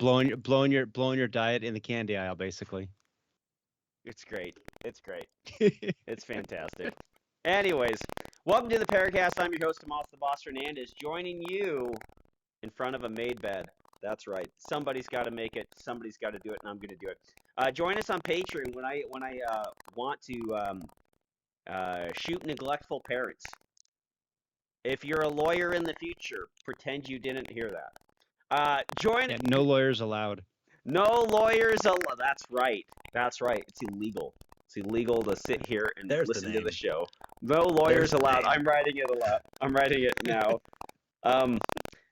blowing your diet in the candy aisle, basically. It's great. It's great. It's fantastic. Anyways, welcome to the PARAcast. I'm your host, Tomas the Boss Hernandez, joining you in front of a made bed. That's right. Somebody's got to make it. Somebody's got to do it, and I'm going to do it. Join us on Patreon when I want to shoot neglectful parents. If you're a lawyer in the future, pretend you didn't hear that. Yeah, no lawyers allowed. No lawyers allowed. That's right. That's right. It's illegal. It's illegal to sit here and listen to the show. No lawyers allowed. I'm writing it aloud. I'm writing it now.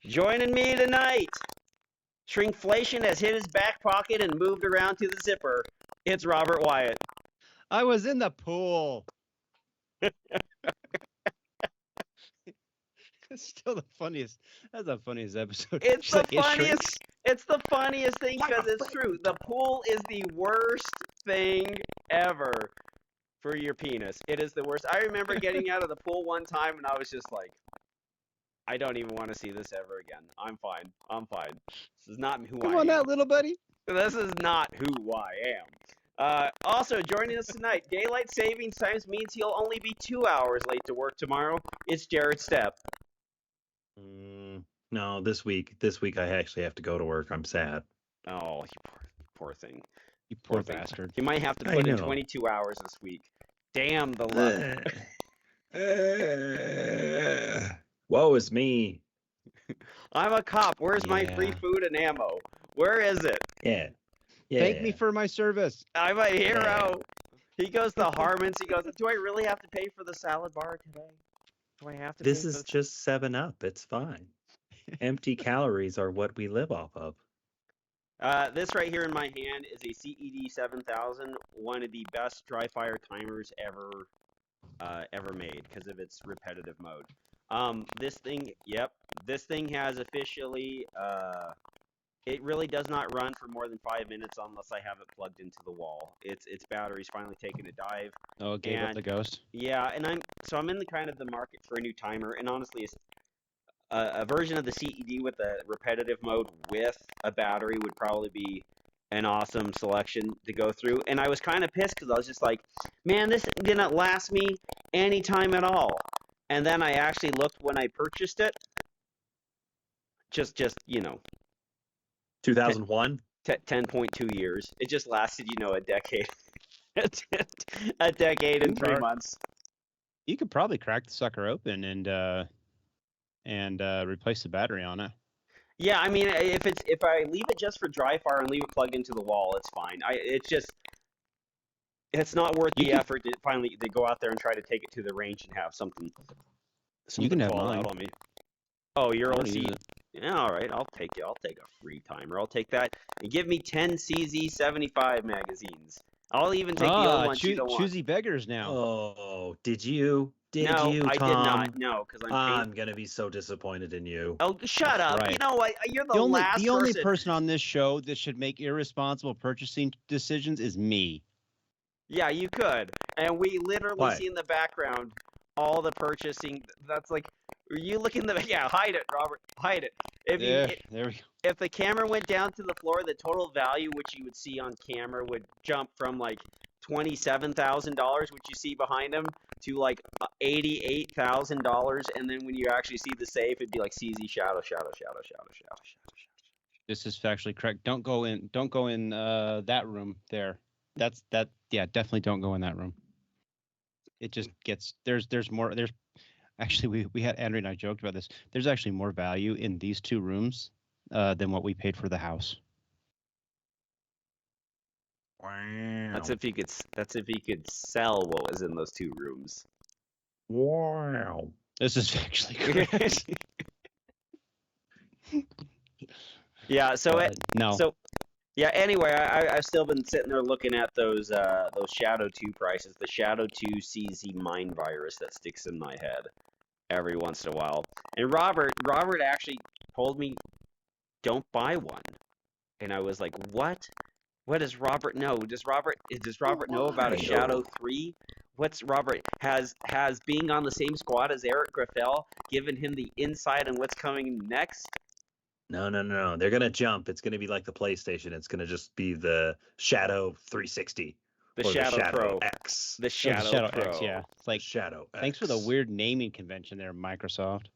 Joining me tonight, shrinkflation has hit his back pocket and moved around to the zipper. It's Robert Wyatt. I was in the pool. It's still the funniest. That's the funniest episode. It's the funniest. It's the funniest thing because it's true. The pool is the worst thing ever for your penis. It is the worst. I remember getting out of the pool one time and I was just like, I don't even want to see this ever again. I'm fine. I'm fine. This is not who I am. Come on now, little buddy. This is not who I am. Also, joining us tonight, daylight savings times means he'll only be 2 hours late to work tomorrow. It's Jared Stepp. No, this week I actually have to go to work. I'm sad. Oh, you poor thing. You poor bastard. You might have to put in 22 hours this week. Damn the luck. Woe is me. I'm a cop. Where's my free food and ammo? Where is it? Yeah. Thank me for my service. I'm a hero. He goes to Harmon's. He goes, do I really have to pay for the salad bar today? Do I have to? This is just 7-Up. It's fine. Empty calories are what we live off of. This right here in my hand is a CED 7000, one of the best dry fire timers ever made because of its repetitive mode. This thing has officially, it really does not run for more than 5 minutes unless I have it plugged into the wall. Its battery's finally taken a dive. Oh, it gave up the ghost. Yeah, and I'm in the market for a new timer, and honestly, it's a version of the CED with a repetitive mode with a battery would probably be an awesome selection to go through. And I was kind of pissed because I was just like, man, this didn't last me any time at all. And then I actually looked when I purchased it. Just 2001? 10.2 years. It just lasted, a decade. A decade and 3 months. You could probably crack the sucker open and replace the battery on it. Yeah, I mean, if I leave it just for dry fire and leave it plugged into the wall, it's fine. It's not worth the effort to go out there and try to take it to the range and have something you can have fall mine. out on me. Oh, you're all yeah, all right, I'll take it. I'll take a free timer. I'll take that. And give me 10 CZ75 magazines. I'll even take the old ones you don't want. Choosy beggars now. Oh, did you? No, Tom? I did not. No, because I'm gonna be so disappointed in you. Oh, shut up! Right. You know what? You're the last. The only person on this show that should make irresponsible purchasing decisions is me. Yeah, you could, and we literally see in the background all the purchasing. That's like, are you looking the? Yeah, hide it, Robert. Hide it. There we go. If the camera went down to the floor, the total value which you would see on camera would jump from like $27,000, which you see behind him, to like $88,000, and then when you actually see the safe, it'd be like CZ shadow. This is factually correct. Don't go in that room there. Yeah, definitely don't go in that room. It just gets there's more. There's actually we had Andrew and I joked about this. There's actually more value in these two rooms than what we paid for the house. Wow. That's if he could sell what was in those two rooms. Wow. This is actually correct. Yeah. No. So yeah. Anyway, I've still been sitting there looking at those Shadow 2 prices. The Shadow 2 CZ Mind Virus that sticks in my head every once in a while. And Robert actually told me, don't buy one. And I was like, what? What does Robert know? Does Robert know about a Shadow 3? What's Robert has being on the same squad as Eric Graffel given him the insight on what's coming next? No. They're gonna jump. It's gonna be like the PlayStation. It's gonna just be the Shadow 360 The or Shadow the Shadow Pro. X. The Oh, Shadow, the Shadow Pro. X, yeah. It's The like, Shadow X. thanks for the weird naming convention there, Microsoft.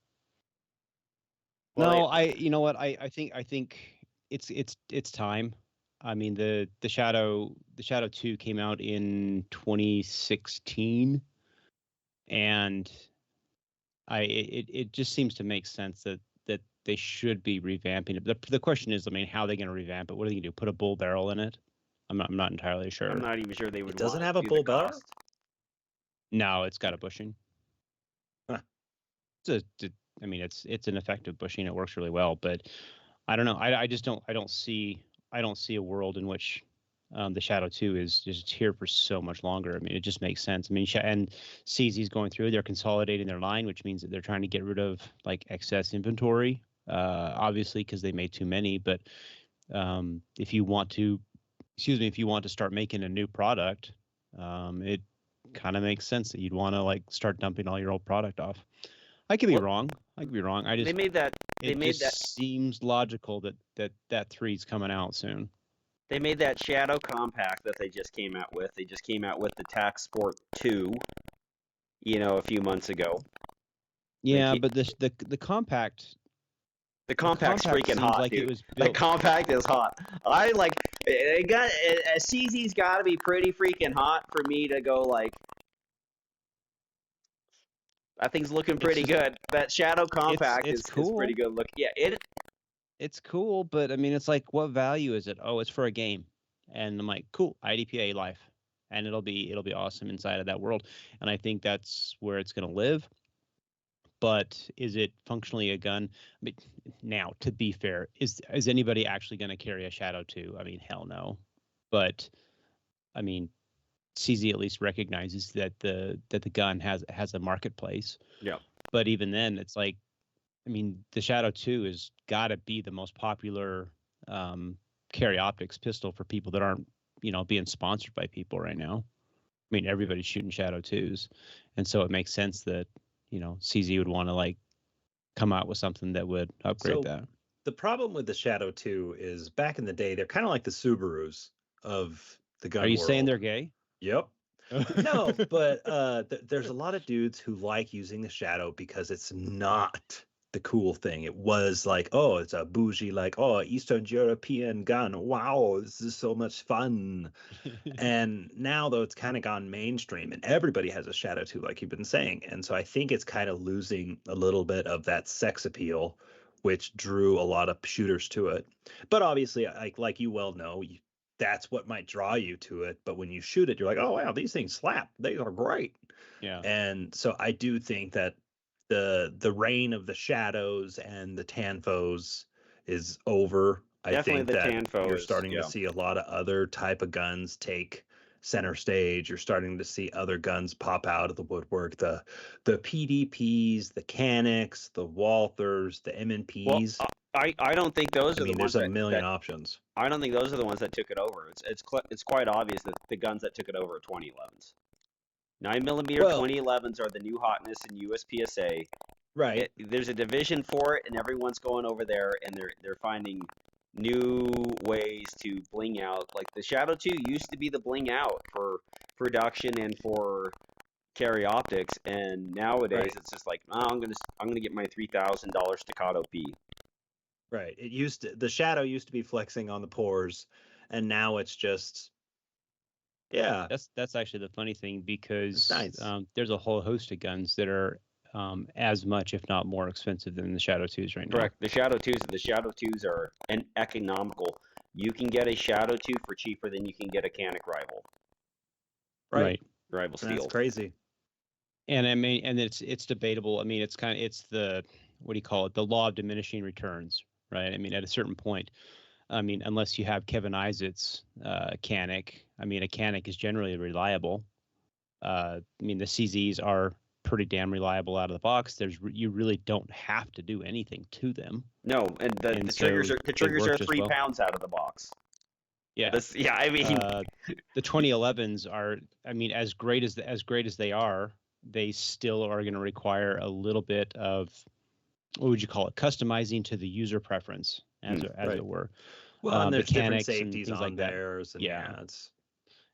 Well, No, you know what? I think it's time. I mean, the Shadow 2 came out in 2016, and it just seems to make sense that they should be revamping it. The question is, I mean, how are they going to revamp it? What are they going to do? Put a bull barrel in it? I'm not entirely sure. I'm not even sure they would. It doesn't want have to a do bull the barrel? cost. No, it's got a bushing. Huh. I mean, it's an effective bushing. It works really well, but I don't know. I just don't see a world in which the Shadow 2 is just here for so much longer. I mean, it just makes sense. I mean, and CZ's going through, they're consolidating their line, which means that they're trying to get rid of like excess inventory, obviously because they made too many. But if you want to start making a new product, it kind of makes sense that you'd want to like start dumping all your old product off. I could be wrong. I just They made that. They made that. seems logical that 3's coming out soon. They made that Shadow Compact that they just came out with. They just came out with the Tac Sport 2, a few months ago. Yeah, but the compact. The compact's freaking seems hot, like dude. it was The built. compact is hot. I like it. CZ's got to be pretty freaking hot for me to go like. That thing's looking pretty good. That Shadow Compact it's is cool. pretty good look. Yeah, It's cool, but I mean, it's like, what value is it? Oh, it's for a game, and I'm like, cool, IDPA life, and it'll be awesome inside of that world, and I think that's where it's going to live. But is it functionally a gun? I mean, now, to be fair, is anybody actually going to carry a Shadow 2? I mean, hell no. But I mean, CZ at least recognizes that the gun has a marketplace. Yeah. But even then, it's like, I mean, the Shadow 2 has got to be the most popular carry optics pistol for people that aren't, being sponsored by people right now. I mean, everybody's shooting Shadow 2s, and so it makes sense that CZ would want to like come out with something that would upgrade that. The problem with the Shadow 2 is back in the day, they're kind of like the Subarus of the gun world. Are you saying they're gay? Yep. No, but there's a lot of dudes who like using the Shadow because it's not the cool thing. It was like, oh, it's a bougie, like, oh, Eastern European gun. Wow, this is so much fun. And now, though, it's kind of gone mainstream and everybody has a Shadow 2, like you've been saying. And so I think it's kind of losing a little bit of that sex appeal, which drew a lot of shooters to it. But obviously, like you well know, that's what might draw you to it. But when you shoot it, you're like, oh, wow, these things slap. They are great. Yeah. And so I do think that the reign of the Shadows and the Tanfos is over. Definitely I think the that you're Tanfos, starting to see a lot of other type of guns take center stage. You're starting to see other guns pop out of the woodwork. The PDPs, the Canics, the Walthers, the M&Ps. Well, I don't think those are the ones. There's a million options. I don't think those are the ones that took it over. It's quite obvious that the guns that took it over are 2011s. 9mm 2011s are the new hotness in USPSA. Right. There's a division for it, and everyone's going over there, and they're finding new ways to bling out. Like the Shadow 2 used to be the bling out for production and for carry optics, and nowadays it's just like, oh, I'm gonna get my $3,000 Staccato P. Right. The Shadow used to be flexing on the pores, and now it's just, yeah. That's actually the funny thing, because nice. There's a whole host of guns that are as much, if not more expensive than the Shadow 2s right now. Correct. The Shadow 2s are economical. You can get a Shadow 2 for cheaper than you can get a Canic Rival. Right. Rival Steel. That's crazy. And I mean, and it's debatable. I mean, it's the, what do you call it? The law of diminishing returns, right? I mean, at a certain point, I mean, unless you have Kevin Isaac's Canic, I mean, a Canic is generally reliable. I mean, the CZs are pretty damn reliable out of the box. You really don't have to do anything to them. No, and the triggers are 3 pounds out of the box. Yeah. I mean, the 2011s are, I mean, as great as they are, they still are going to require a little bit of, what would you call it, customizing to the user preference. as right. it were. Well, and there's different mechanics and safeties things on like that. theirs, and Yeah. it's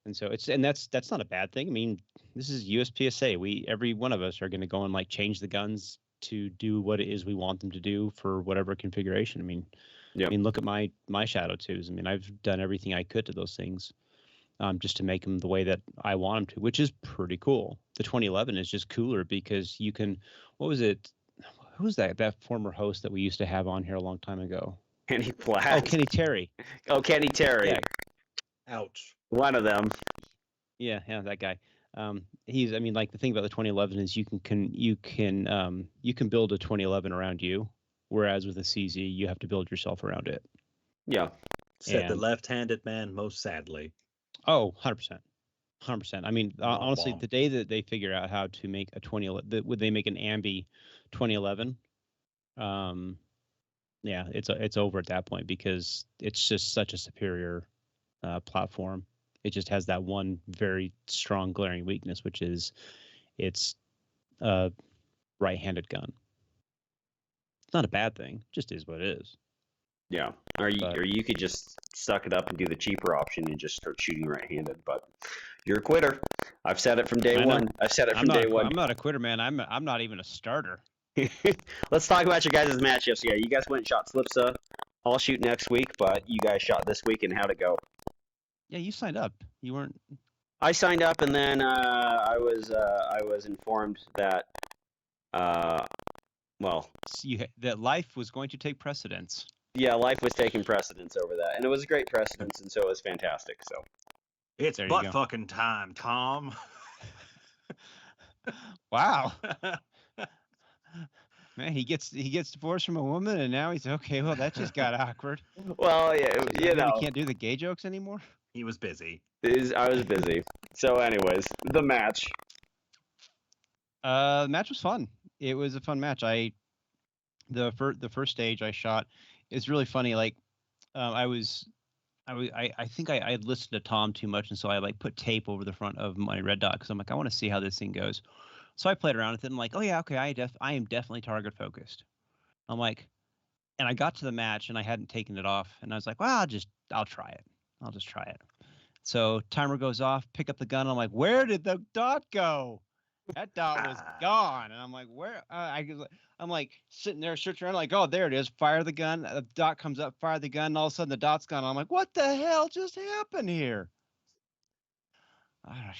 And so that's not a bad thing. I mean, this is USPSA. Every one of us are going to go and like change the guns to do what it is we want them to do for whatever configuration. I mean, Yep. I mean, look at my Shadow 2s. I mean, I've done everything I could to those things, just to make them the way that I want them to, which is pretty cool. The 2011 is just cooler because you can. What was it? Who was that former host that we used to have on here a long time ago? Kenny Platt. Oh, Kenny Terry. Oh, Kenny Terry. Yeah. ouch. One of them. Yeah, that guy. He's. I mean, like the thing about the 2011 is you can build a 2011 around you, whereas with a CZ you have to build yourself around it. Yeah. Said the And- left-handed man most sadly. Oh, 100%. 100%. I mean, Womp honestly, womp. the day that they figure out how to make a 2011, would they make an Ambi 2011? Yeah, it's over at that point because it's just such a superior platform. It just has that one very strong glaring weakness, which is it's a right-handed gun. It's not a bad thing; it just is what it is. Yeah. Or you could just suck it up and do the cheaper option and just start shooting right-handed. But you're a quitter. I've said it from day one. I've said it from day one. I'm not a quitter, man. I'm not even a starter. Let's talk about your guys' matchups. Yeah, you guys went and shot Slipsa. I'll shoot next week, but you guys shot this week, and how'd it go? Yeah, you signed up. You weren't. I signed up, and then I was informed that well, That life was going to take precedence. yeah, life was taking precedence over that, and it was a great precedence, and so it was fantastic. So It's There you butt go. fucking time, Tom. Wow. Man, he gets divorced from a woman, and now he's okay. Well, that just got awkward. well, yeah, Does that you mean know, we can't do the gay jokes anymore. He was busy. I was busy. So, anyways, the match. The match was fun. It was a fun match. The first stage I shot is really funny. Like, I think I had listened to Tom too much, and so I like put tape over the front of my red dot because I'm like, I want to see how this thing goes. So I played around with it. And I'm like, oh yeah, okay, I am definitely target focused. I'm like, and I got to the match and I hadn't taken it off, and I was like, well, I'll try it. I'll just try it. So timer goes off, pick up the gun. I'm like, where did the dot go? That dot was gone. And I'm like, where? I'm like sitting there searching around, like, oh, there it is. Fire the gun. The dot comes up, fire the gun. And all of a sudden the dot's gone. I'm like, what the hell just happened here? I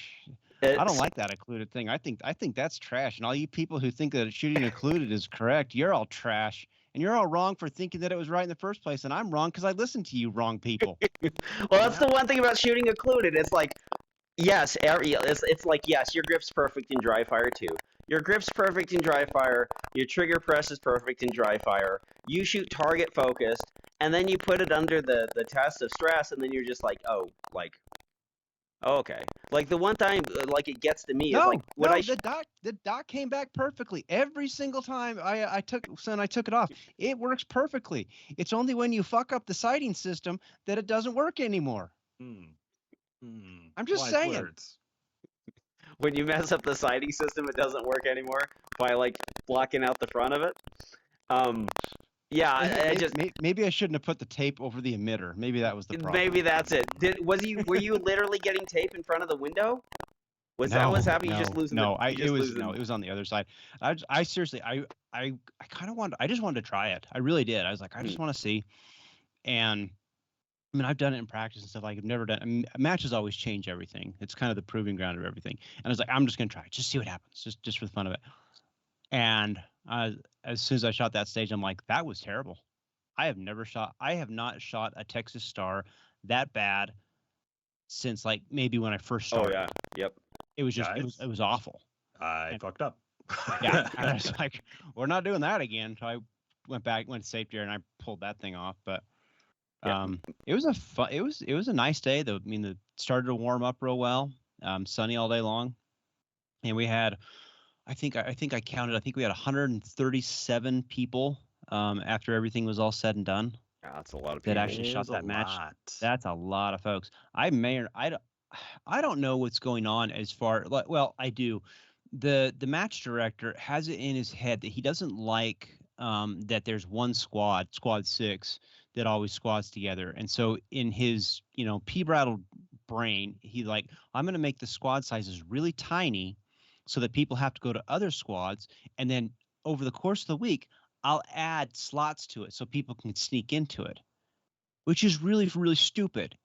don't like that occluded thing. I think that's trash. And all you people who think that shooting occluded is correct, you're all trash. And you're all wrong for thinking that it was right in the first place. And I'm wrong because I listened to you wrong people. Well, that's the one thing about shooting occluded. It's like, yes, it's like, yes, your grip's perfect in dry fire too. Your grip's perfect in dry fire. Your trigger press is perfect in dry fire. You shoot target focused, and then you put it under the test of stress, and then you're just like, oh, okay. Like the one time, like it gets to me is like when the dot came back perfectly every single time I took it off. It works perfectly. It's only when you fuck up the sighting system that it doesn't work anymore. I'm just saying. Words. When you mess up the sighting system, it doesn't work anymore by like blocking out the front of it. Yeah, maybe I shouldn't have put the tape over the emitter. Maybe that was the problem. Maybe that's it. Were you literally getting tape in front of the window? That what's happening? You just losing? No, it was on the other side. I seriously, I kind of wanted. I just wanted to try it. I really did. I was like, I just want to see. And I mean, I've done it in practice and stuff. Like I've never done. I mean, matches always change everything. It's kind of the proving ground of everything. And I was like, I'm just gonna try it, just see what happens, just for the fun of it. And as soon as I shot that stage, I'm like, that was terrible. I have not shot a Texas Star that bad since like maybe when I first started. Oh yeah, yep. It was just it was awful. I fucked up. Yeah, and I was like, we're not doing that again. So I went to safety and I pulled that thing off. But it was a nice day though. I mean, it started to warm up real well. Sunny all day long, and we had. I think I counted. I think we had 137 people after everything was all said and done. Yeah, that's a lot of people. That actually shot that match. That's a lot of folks. I don't know what's going on as far. Well, I do. The match director has it in his head that he doesn't like that there's one squad 6, that always squads together. And so in his, pea-rattled brain, he like, I'm going to make the squad sizes really tiny so that people have to go to other squads. And then over the course of the week, I'll add slots to it so people can sneak into it, which is really, really stupid.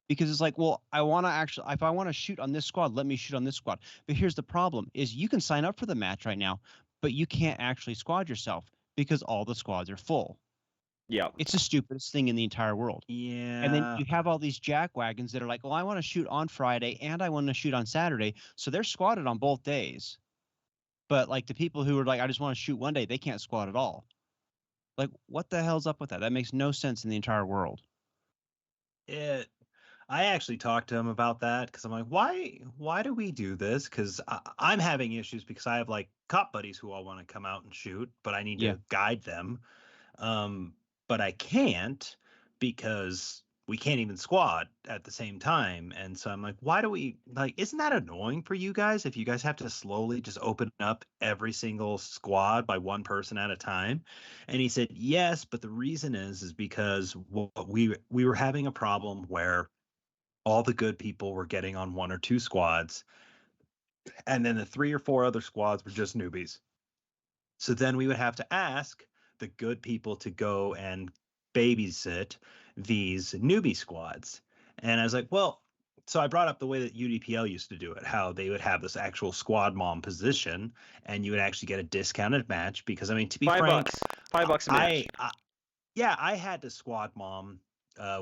Because it's like, well, I want to actually, if I want to shoot on this squad, let me shoot on this squad. But here's the problem is you can sign up for the match right now, but you can't actually squad yourself because all the squads are full. Yeah. It's the stupidest thing in the entire world. Yeah. And then you have all these jackwagons that are like, well, I want to shoot on Friday and I want to shoot on Saturday. So they're squatted on both days. But like the people who are like, I just want to shoot one day, they can't squat at all. Like, what the hell's up with that? That makes no sense in the entire world. I actually talked to him about that because I'm like, why do we do this? Because I'm having issues because I have like cop buddies who all want to come out and shoot, but I need to guide them. But I can't because we can't even squad at the same time. And so I'm like, why do we like, isn't that annoying for you guys if you guys have to slowly just open up every single squad by one person at a time? And he said, yes, but the reason is because we were having a problem where all the good people were getting on one or two squads, and then the 3 or 4 other squads were just newbies. So then we would have to ask the good people to go and babysit these newbie squads. And I was like, well, so I brought up the way that UDPL used to do it, how they would have this actual squad mom position, and you would actually get a discounted match because, I mean, to be frank, $5 a match. I had to squad mom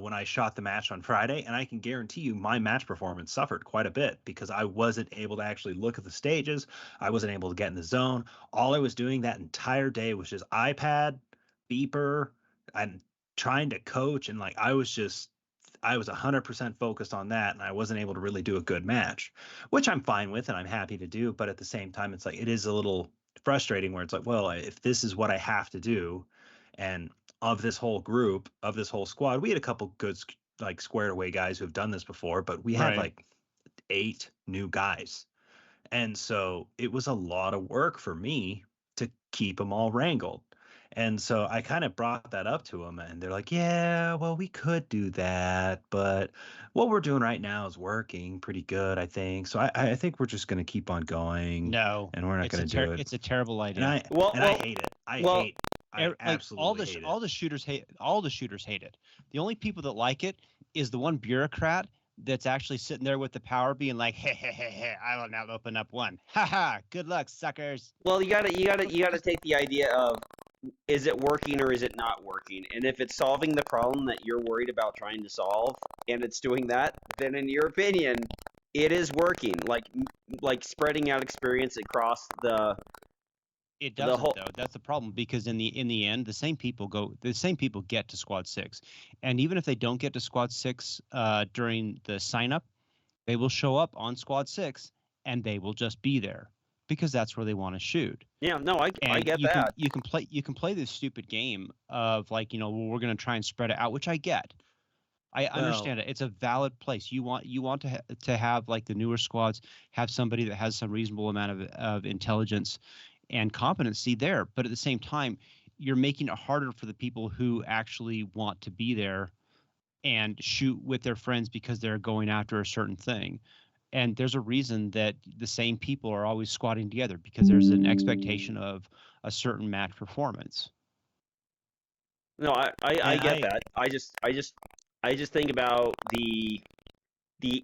when I shot the match on Friday, and I can guarantee you my match performance suffered quite a bit because I wasn't able to actually look at the stages. I wasn't able to get in the zone. All I was doing that entire day was just iPad, beeper, and trying to coach. And like, I was 100% focused on that, and I wasn't able to really do a good match, which I'm fine with and I'm happy to do. But at the same time, it's like, it is a little frustrating where it's like, well, if this is what I have to do, and of this whole group, of this whole squad, we had a couple good like squared away guys who have done this before, but we had like 8 new guys. And so it was a lot of work for me to keep them all wrangled. And so I kind of brought that up to them, and they're like, yeah, well, we could do that, but what we're doing right now is working pretty good, I think. So I think we're just going to keep on going. No, and we're not going to do it. It's a terrible idea. And I hate it. I absolutely hate it. All the shooters hate it. The only people that like it is the one bureaucrat that's actually sitting there with the power being like, hey, I will now open up one. Ha ha, good luck, suckers. Well, you gotta take the idea of, is it working or is it not working? And if it's solving the problem that you're worried about trying to solve, and it's doing that, then in your opinion, it is working. Like spreading out experience across the. It doesn't though. That's the problem, because in the end, the same people get to squad 6, and even if they don't get to squad 6 during the sign up, they will show up on squad 6 and they will just be there because that's where they want to shoot. Yeah, no, I get that. You can play this stupid game of like, well, we're going to try and spread it out, which I get. I understand it. It's a valid place. You want to have like the newer squads have somebody that has some reasonable amount of intelligence and competency there, but at the same time, you're making it harder for the people who actually want to be there and shoot with their friends because they're going after a certain thing. And there's a reason that the same people are always squatting together, because there's an expectation of a certain match performance. No, I get that. I just think about the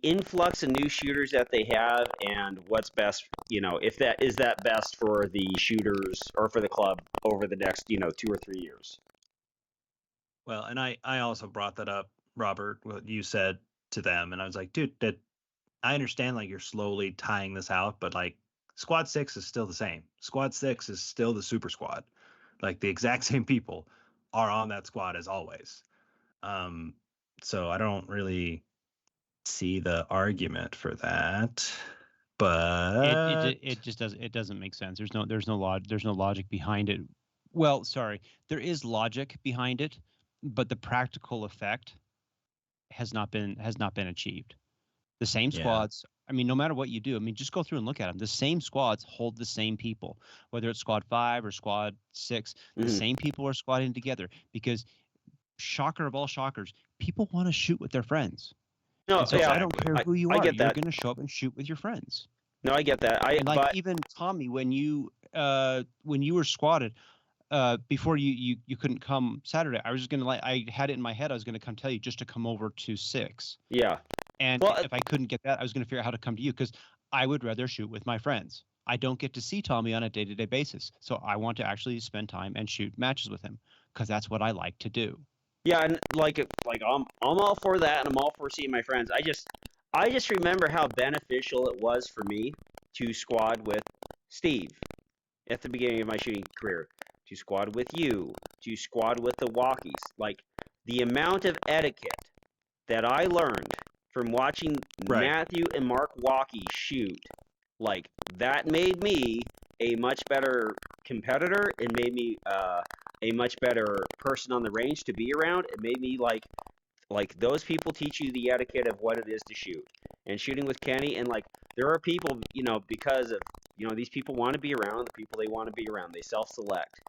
influx of new shooters that they have and what's best, if that is best for the shooters or for the club over the next, 2 or 3 years. Well, and I also brought that up, Robert, what you said to them, and I was like, dude, that I understand like you're slowly tying this out, but like squad 6 is still the same. Squad 6 is still the super squad. Like the exact same people are on that squad as always. So I don't really see the argument for that, but it just doesn't make sense. There's no logic behind it. Well, sorry, there is logic behind it, but the practical effect has not been achieved. The same squads, I mean, no matter what you do, I mean, just go through and look at them. The same squads hold the same people, whether it's squad 5 or squad 6. The same people are squatting together, because shocker of all shockers, people want to shoot with their friends. No, And so yeah, I don't care who you I are. get You're that. going to show up and shoot with your friends. No, I get that. And like but even Tommy, when you were squatted, before you couldn't come Saturday, I was just gonna I had it in my head I was gonna come tell you just to come over to 6. yeah. And Well, if I couldn't get that, I was gonna figure out how to come to you because I would rather shoot with my friends. I don't get to see Tommy on a day-to-day basis, so I want to actually spend time and shoot matches with him because that's what I like to do. Yeah, and like I'm all for that, and I'm all for seeing my friends. I just remember how beneficial it was for me to squad with Steve at the beginning of my shooting career, to squad with you, to squad with the walkies. Like the amount of etiquette that I learned from watching Matthew and Mark Walkie shoot, like that made me a much better competitor. It made me a much better person on the range to be around. It made me like those people teach you the etiquette of what it is to shoot. And shooting with Kenny, and like there are people, because of these people want to be around the people they want to be around. They self-select.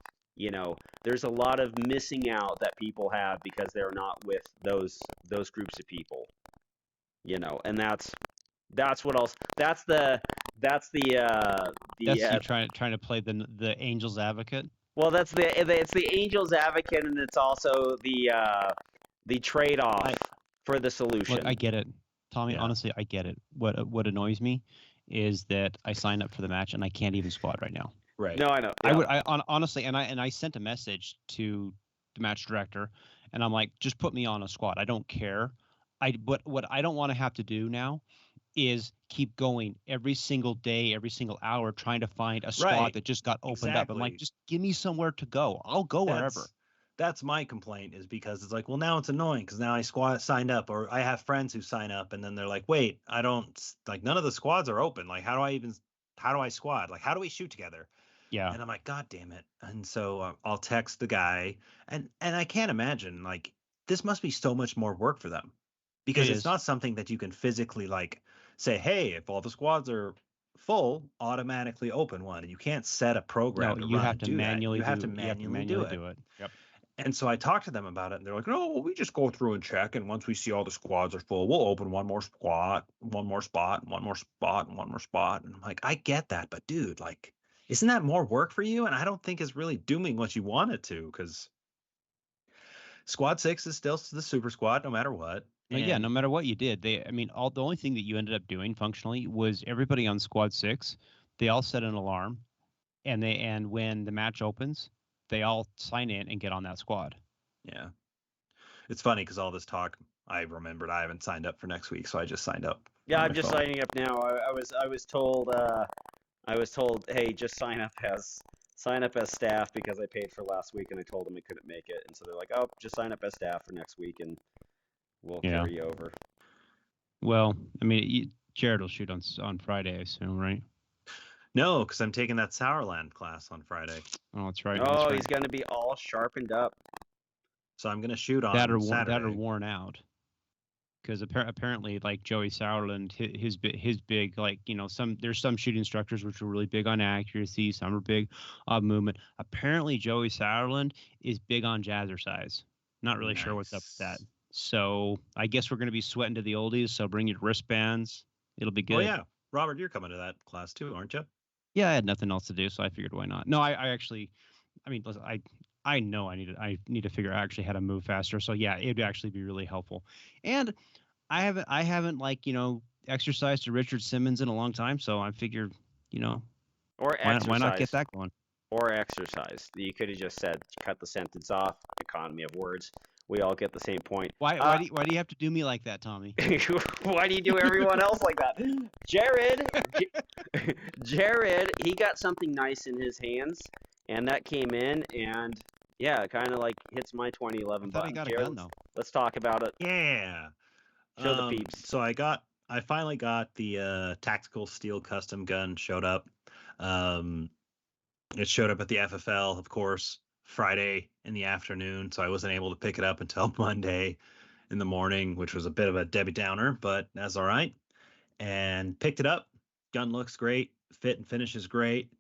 There's a lot of missing out that people have because they're not with those groups of people. And that's what else. That's you trying to play the angel's advocate. Well, it's the angel's advocate, and it's also the trade-off for the solution. Look, I get it, Tommy. Yeah. Honestly, I get it. What annoys me is that I signed up for the match and I can't even squad right now. Right. No, I know. Yeah. Honestly, and I sent a message to the match director, and I'm like, just put me on a squad. I don't care. But what I don't want to have to do now is keep going every single day, every single hour, trying to find a squad that just got opened up. I'm like, just give me somewhere to go. I'll go wherever. That's my complaint, is because it's like, well, now it's annoying because now I signed up, or I have friends who sign up and then they're like, wait, I don't, like, none of the squads are open. Like, how do I squad? Like, how do we shoot together? Yeah. And I'm like, God damn it. And so I'll text the guy, and I can't imagine, like, this must be so much more work for them, because it's not something that you can physically like say, hey, if all the squads are full, automatically open one. And you can't set a program. No, you have to manually do it. Yep. And so I talked to them about it, and they're like, no, well, we just go through and check, and once we see all the squads are full, we'll open one more spot, and one more spot. And I'm like, I get that, but dude, like, isn't that more work for you? And I don't think it's really doing what you want it to, because Squad 6 is still the super squad no matter what. Yeah, no matter what you did. The only thing that you ended up doing functionally was everybody on Squad 6, they all set an alarm, and when the match opens, they all sign in and get on that squad. Yeah. It's funny because all this talk, I remembered I haven't signed up for next week, so I just signed up. Yeah, I'm just signing up now. I was told hey, just sign up as staff because I paid for last week, and I told them I couldn't make it, and so they're like, oh, just sign up as staff for next week and we'll carry you over. Well, I mean, Jared will shoot on Friday, I assume, right? No, because I'm taking that Sourland class on Friday. Oh, that's right. Oh, he's going to be all sharpened up. So I'm going to shoot on Saturday. That are worn out. Because apparently, like Joey Sourland, his big, like, there's some shooting instructors which are really big on accuracy. Some are big on movement. Apparently, Joey Sourland is big on jazzercise. Not really sure what's up with that. So I guess we're going to be sweating to the oldies. So bring your wristbands. It'll be good. Oh, yeah. Robert, you're coming to that class too, aren't you? Yeah, I had nothing else to do, so I figured why not. No, I actually, I mean, listen, I know I need to figure out actually how to move faster. So yeah, it'd actually be really helpful. And I haven't like, exercised to Richard Simmons in a long time, so I figured, or why not get that going? Or exercise. You could have just said, cut the sentence off, economy of words. We all get the same point. Why do you have to do me like that, Tommy? Why do you do everyone else like that? Jared, he got something nice in his hands, and that came in, and yeah, it kind of like hits my 2011 button. He got Jared, a gun, though. Let's talk about it. Yeah. Show the peeps. So I finally got the tactical steel custom gun showed up. It showed up at the FFL, of course, Friday in the afternoon, so I wasn't able to pick it up until Monday in the morning, which was a bit of a Debbie Downer, but that's all right. And picked it up. Gun looks great. Fit and finish is great.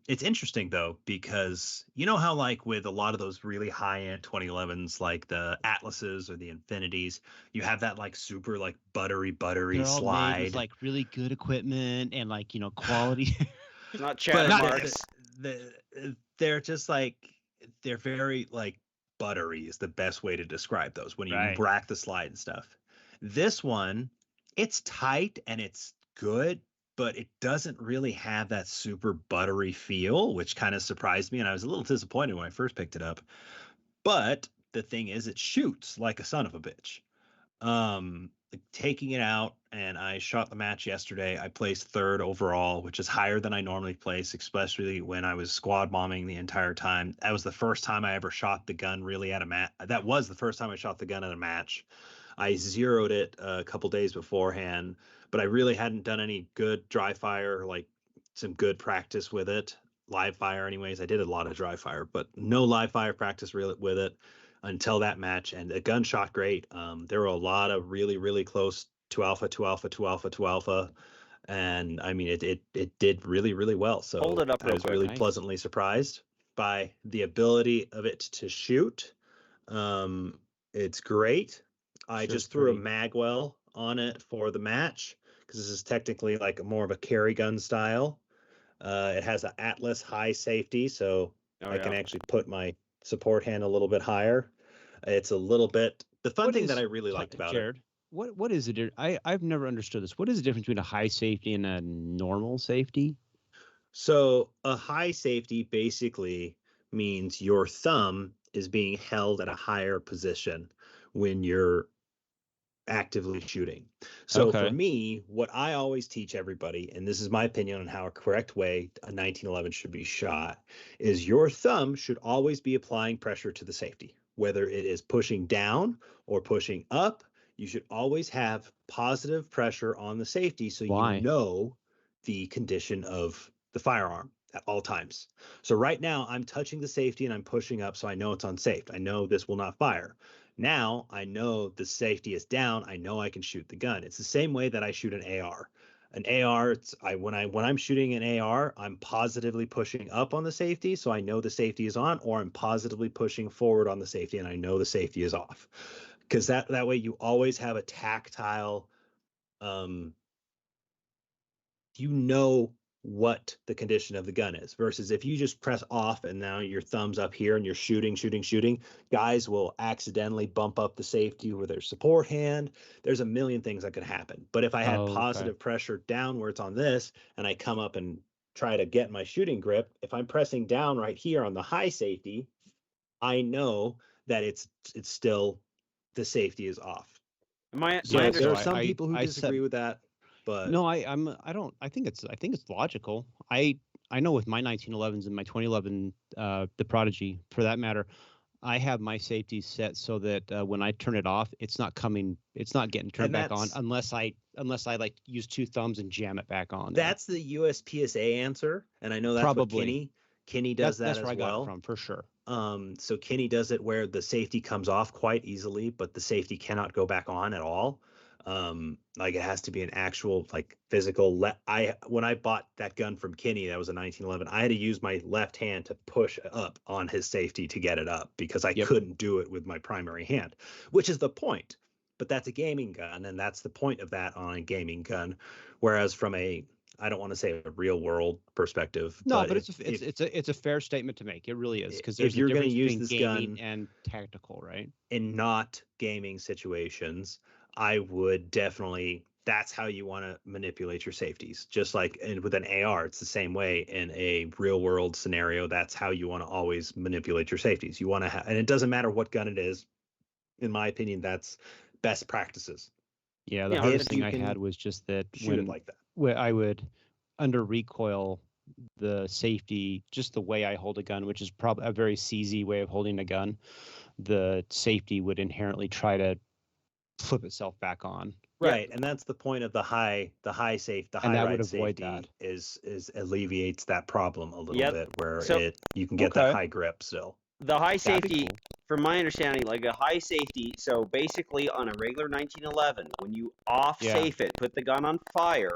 It's interesting though, because you know how like with a lot of those really high-end 2011s, like the Atlases or the Infinities, you have that like super like buttery They're all made with slide. like really good equipment and like, quality. It's not But chatter marks. they're just like they're very like buttery is the best way to describe those when you Right. rack the slide and stuff. This one, it's tight and it's good, but it doesn't really have that super buttery feel, which kind of surprised me. And I was a little disappointed when I first picked it up. But the thing is, it shoots like a son of a bitch. Taking it out, and I shot the match yesterday. I placed third overall, which is higher than I normally place, especially when I was squad bombing the entire time. That was the first time I ever shot the gun really at a match. That was the first time I shot the gun at a match. I zeroed it a couple days beforehand, but I really hadn't done any good dry fire, like some good practice with it. Live fire, anyways. I did a lot of dry fire, but no live fire practice really with it until that match. And the gun shot great. There were a lot of really, really close 2 alpha, 2 alpha, 2 alpha, 2 alpha. And I mean, it did really, really well. So Hold it up I real was quick. really Nice. pleasantly surprised by the ability of it to shoot. It's great. I Sure, just threw a pretty. magwell on it for the match because this is technically like more of a carry gun style. It has an Atlas high safety, so I can actually put my support hand a little bit higher. It's a little bit the fun What thing is that I really liked about it. Jared? What is it? I've never understood this. What is the difference between a high safety and a normal safety? So a high safety basically means your thumb is being held at a higher position when you're actively shooting. So for Okay. me, what I always teach everybody, and this is my opinion on how a correct way a 1911 should be shot, is your thumb should always be applying pressure to the safety, whether it is pushing down or pushing up. You should always have positive pressure on the safety so Why? you know the condition of the firearm at all times. So right now I'm touching the safety and I'm pushing up so I know it's unsafe. I know this will not fire. Now I know the safety is down. I know I can shoot the gun. It's the same way that I shoot an AR. An AR, when I'm shooting an AR, I'm positively pushing up on the safety, so I know the safety is on, or I'm positively pushing forward on the safety, and I know the safety is off. Because that way you always have a tactile, you know what the condition of the gun is versus if you just press off and now your thumb's up here and you're shooting, guys will accidentally bump up the safety with their support hand. There's a million things that could happen. But if I had positive pressure downwards on this and I come up and try to get my shooting grip, if I'm pressing down right here on the high safety, I know that it's still the safety is off. So there are some people who disagree with that. But no, I don't. I think it's logical. I know with my 1911s and my 2011, the Prodigy, for that matter, I have my safety set so that when I turn it off, it's not getting turned back on unless I like use two thumbs and jam it back on. That's the USPSA answer, and I know that's Probably. what Kinney does that as well. That's where I got it from, for sure. So Kinney does it where the safety comes off quite easily, but the safety cannot go back on at all. Like it has to be an actual like physical when I bought that gun from Kinney, that was a 1911, I had to use my left hand to push up on his safety to get it up because I couldn't do it with my primary hand, which is the point. But that's a gaming gun, and that's the point of that on a gaming gun. Whereas from I don't want to say a real world perspective. No, but it's a fair statement to make. It really is, because there's if you're a difference use between this gaming gun and tactical, right? In not gaming situations, I would definitely. That's how you want to manipulate your safeties. Just like with an AR, it's the same way. In a real world scenario, that's how you want to always manipulate your safeties. You want to and it doesn't matter what gun it is. In my opinion, that's best practices. Yeah, the hardest thing I had was just that when I would under recoil the safety, just the way I hold a gun, which is probably a very CZ way of holding a gun, the safety would inherently try to flip itself back on. Right, and that's the point of the high safety. The high ride safety is alleviates that problem a little bit, where you can get that high grip still. The high safety, from my understanding, like a high safety, so basically on a regular 1911, when you safe it, put the gun on fire,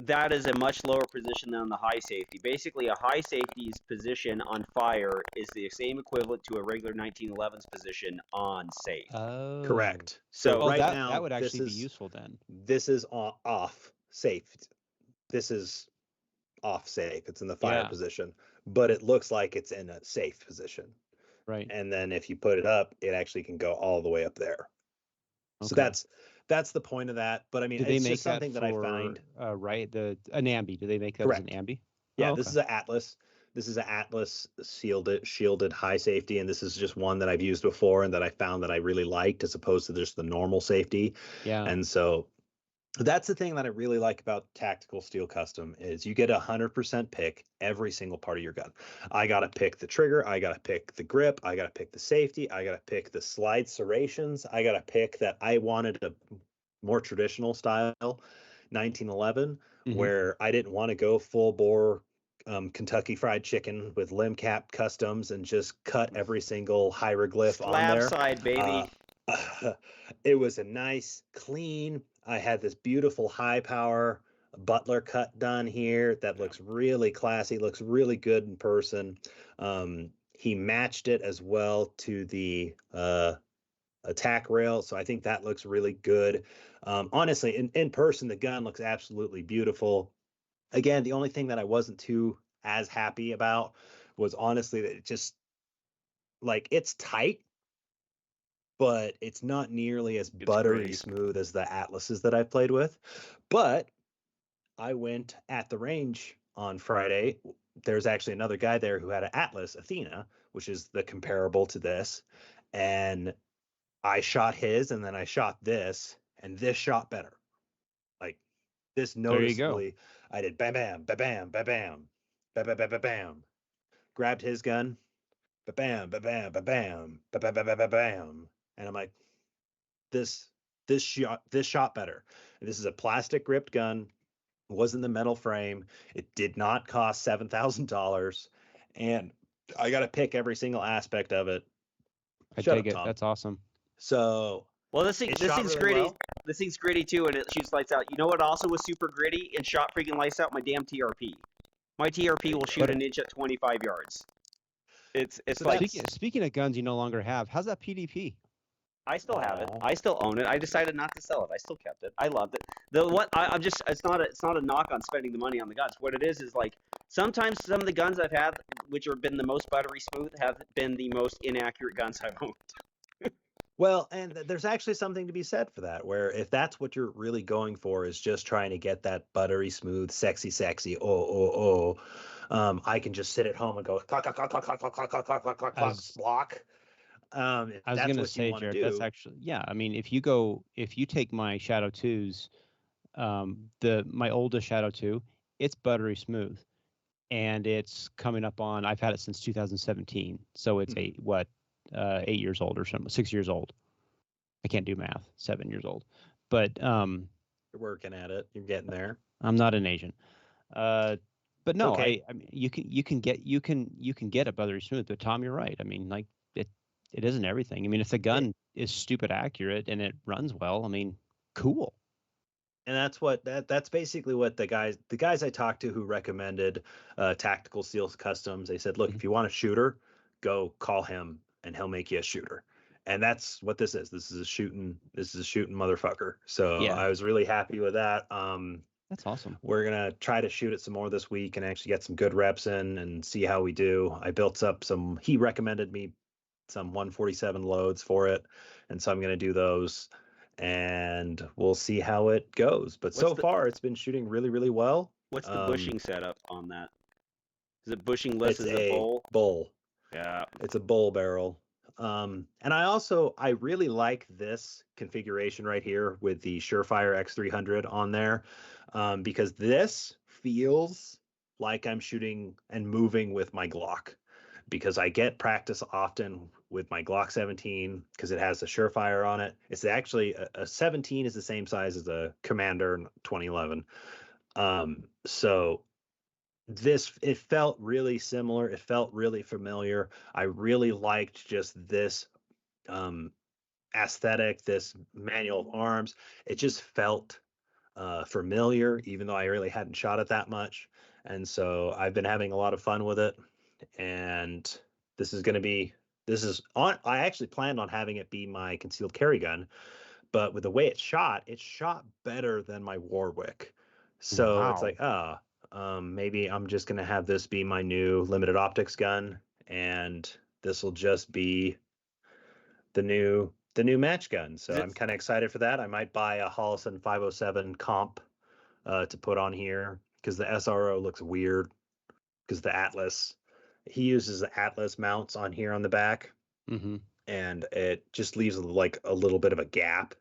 that is a much lower position than the high safety. Basically, a high safety's position on fire is the same equivalent to a regular 1911's position on safe. Oh. Correct. So right that, now that would actually be useful then. This is off safe. This is off safe. It's in the fire position, but it looks like it's in a safe position. Right. And then if you put it up, it actually can go all the way up there. So that's the point of that. But I mean, it's just something that I find. Right, an ambi. Do they make that Correct. as an ambi? Yeah, this is an Atlas. This is an Atlas shielded high safety, and this is just one that I've used before and that I found that I really liked, as opposed to just the normal safety. Yeah. And so that's the thing that I really like about Tactical Steel Custom is you get 100% pick every single part of your gun. I got to pick the trigger. I got to pick the grip. I got to pick the safety. I got to pick the slide serrations. I got to pick that I wanted a more traditional style 1911 where I didn't want to go full bore Kentucky Fried Chicken with limb cap customs and just cut every single hieroglyph on there. Slab side, baby. It was a nice, clean. I had this beautiful high power butler cut done here that looks really classy, looks really good in person. He matched it as well to the attack rail, so I think that looks really good. Honestly, in person, the gun looks absolutely beautiful. Again, the only thing that I wasn't too as happy about was honestly that it just, like, it's tight, but it's not nearly as buttery smooth as the Atlases that I've played with. But I went at the range on Friday. There's actually another guy there who had an Atlas Athena, which is the comparable to this. And I shot his, and then I shot this, and this shot better. Like, this noticeably, I did bam, bam, bam, bam, bam, bam, bam, bam, bam, bam, bam. Grabbed his gun, bam, bam, bam, bam, bam, bam, bam, bam, bam, bam. And I'm like, this shot better. This is a plastic gripped gun. It wasn't the metal frame. It did not cost $7,000, and I got to pick every single aspect of it. I dig it. That's awesome. So, well, this thing's really gritty. Well. This thing's gritty too, and it shoots lights out. You know what also was super gritty and shot freaking lights out? My damn TRP. My TRP will shoot an inch at 25 yards. It's so like speaking of guns you no longer have. How's that PDP? I still have it. I still own it. I decided not to sell it. I still kept it. I loved it. I'm just it's not a knock on spending the money on the guns. What it is like sometimes some of the guns I've had, which have been the most buttery smooth, have been the most inaccurate guns I've owned. Well, and there's actually something to be said for that, where if that's what you're really going for is just trying to get that buttery smooth, sexy, I can just sit at home and go clock, block. I was going to say, Jared, that's actually, I mean, if you take my Shadow 2s, my oldest Shadow 2, it's buttery smooth, and it's coming up on, I've had it since 2017, so it's 8 years old or something, 6 years old. I can't do math. 7 years old, but you're working at it. You're getting there. I'm not an Asian, but no, okay. I mean, you can get a buttery smooth. But Tom, you're right. I mean, like it isn't everything. I mean, if the gun is stupid accurate and it runs well, I mean, cool. And that's basically what the guys I talked to who recommended Tactical Steel Customs, they said, look, if you want a shooter, go call him and he'll make you a shooter. And that's what this is. This is a shooting motherfucker. So I was really happy with that. That's awesome. We're gonna try to shoot it some more this week and actually get some good reps in and see how we do. I built up he recommended me some 147 loads for it, and so I'm gonna do those, and we'll see how it goes. But so far, it's been shooting really, really well. What's the bushing setup on that? Is it bushingless? Is it a bowl? Bowl. Yeah, it's a bowl barrel. And I really like this configuration right here with the Surefire X300 on there, because this feels like I'm shooting and moving with my Glock, because I get practice often with my Glock 17 because it has the Surefire on it. It's actually a 17 is the same size as a Commander 2011. So it felt really similar. It felt really familiar. I really liked just this aesthetic, this manual of arms. It just felt familiar, even though I really hadn't shot it that much. And so I've been having a lot of fun with it. And I actually planned on having it be my concealed carry gun, but with the way it shot better than my Warwick. So it's like, maybe I'm just gonna have this be my new limited optics gun, and this will just be the new match gun. So I'm kind of excited for that. I might buy a Hollison 507 comp to put on here because the SRO looks weird because the Atlas. He uses the Atlas mounts on here on the back, and it just leaves like a little bit of a gap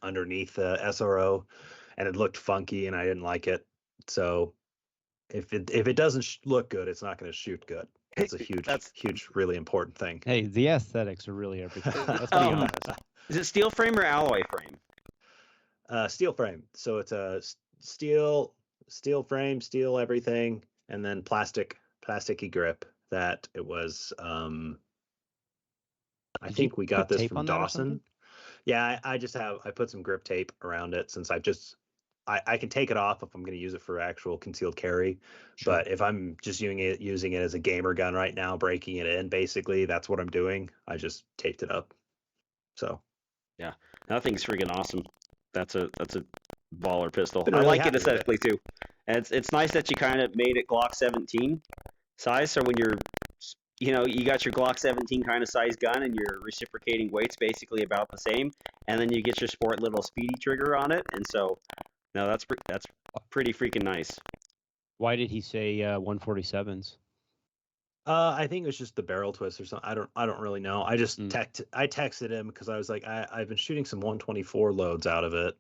underneath the SRO, and it looked funky, and I didn't like it. So if it doesn't look good, it's not going to shoot good. That's a huge, really important thing. Hey, the aesthetics are really everything. Let's be honest. Is it steel frame or alloy frame? Steel frame. So it's a steel frame, steel everything, and then plasticky grip. That it was. I think we got this from Dawson. Yeah, I put some grip tape around it since I can take it off if I'm going to use it for actual concealed carry. Sure. But if I'm just using it as a gamer gun right now, breaking it in, basically, that's what I'm doing. I just taped it up. So. Yeah, that thing's freaking awesome. That's a baller pistol. Really I like it aesthetically too. And it's nice that you kind of made it Glock 17 size. So when you're, you got your Glock 17 kind of size gun and your reciprocating weight's basically about the same. And then you get your sport little speedy trigger on it. And so, no, that's pretty freaking nice. Why did he say 147s? I think it was just the barrel twist or something. I don't really know. I just texted him because I was like, I've been shooting some 124 loads out of it,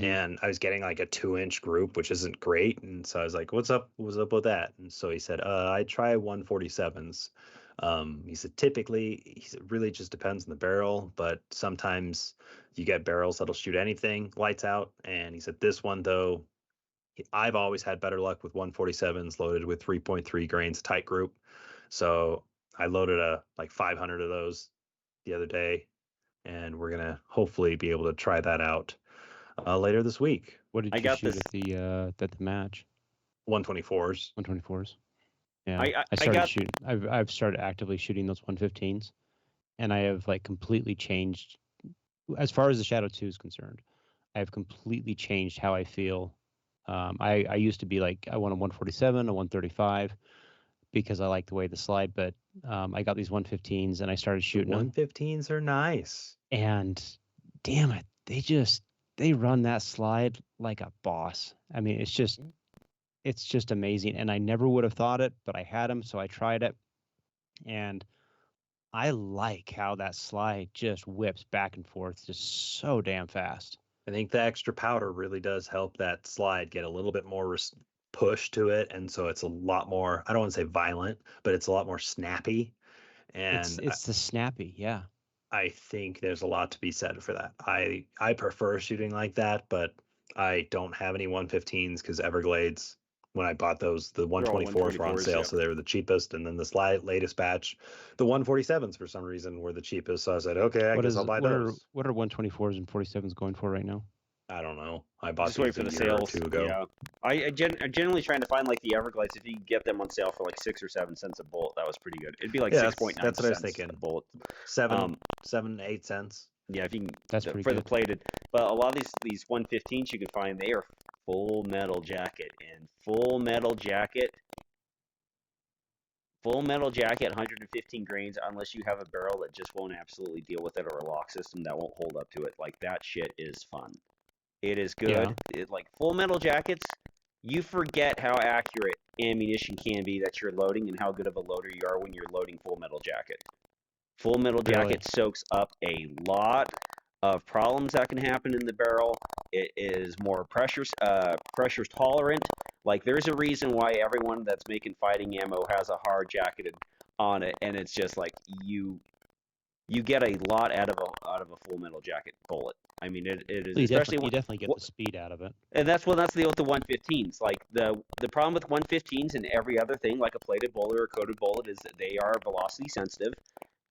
and I was getting like a 2-inch group, which isn't great. And so I was like, what's up with that? And so he said, I try 147s. He said it really just depends on the barrel, but sometimes you get barrels that'll shoot anything, lights out. And he said this one though, I've always had better luck with 147s loaded with 3.3 grains tight group. So I loaded like 500 of those the other day, and we're gonna hopefully be able to try that out later this week. What did you shoot at the match? 124s. 124s. Yeah, I started shooting. I've started actively shooting those 115s, and I have like completely changed as far as the Shadow 2 is concerned. I have completely changed how I feel. I used to be like I want a 147, a 135. Because I like the way the slide, but I got these 115s and I started shooting them. 115s are nice. And damn it, they run that slide like a boss. I mean, it's just amazing. And I never would have thought it, but I had them, so I tried it. And I like how that slide just whips back and forth just so damn fast. I think the extra powder really does help that slide get a little bit more push to it, and so it's a lot more, I don't want to say violent, but it's a lot more snappy. And it's the snappy, yeah. I think there's a lot to be said for that. I prefer shooting like that, but I don't have any 115s because Everglades, when I bought those, the 124s were on sale, so they were the cheapest. And then this latest batch, the 147s for some reason were the cheapest. So I said, okay, I guess I'll buy those. What are 124s and 47s going for right now? I don't know. I bought just wait for the sales. 2 ago. Yeah, I'm generally trying to find like the Everglades. If you can get them on sale for like 6 or 7 cents a bullet, that was pretty good. It'd be like 6.9. That's what I was thinking. A bullet. 7 to 8 cents. Yeah, if you can. That's pretty for good. The plated. But a lot of these 115s you can find, they are full metal jacket, and full metal jacket, 115 grains, unless you have a barrel that just won't absolutely deal with it, or a lock system that won't hold up to it. Like that shit is fun. It is good. Yeah. Like full metal jackets, you forget how accurate ammunition can be that you're loading and how good of a loader you are when you're loading full metal jacket. Full metal jacket soaks up a lot of problems that can happen in the barrel. It is more pressure tolerant. Like there's a reason why everyone that's making fighting ammo has a hard jacketed on it, and it's just like you get a lot out of a full metal jacket bullet. I mean, it is you definitely get the speed out of it. And that's the deal with the 115s. Like the problem with 115s and every other thing, like a plated bullet or a coated bullet, is that they are velocity sensitive.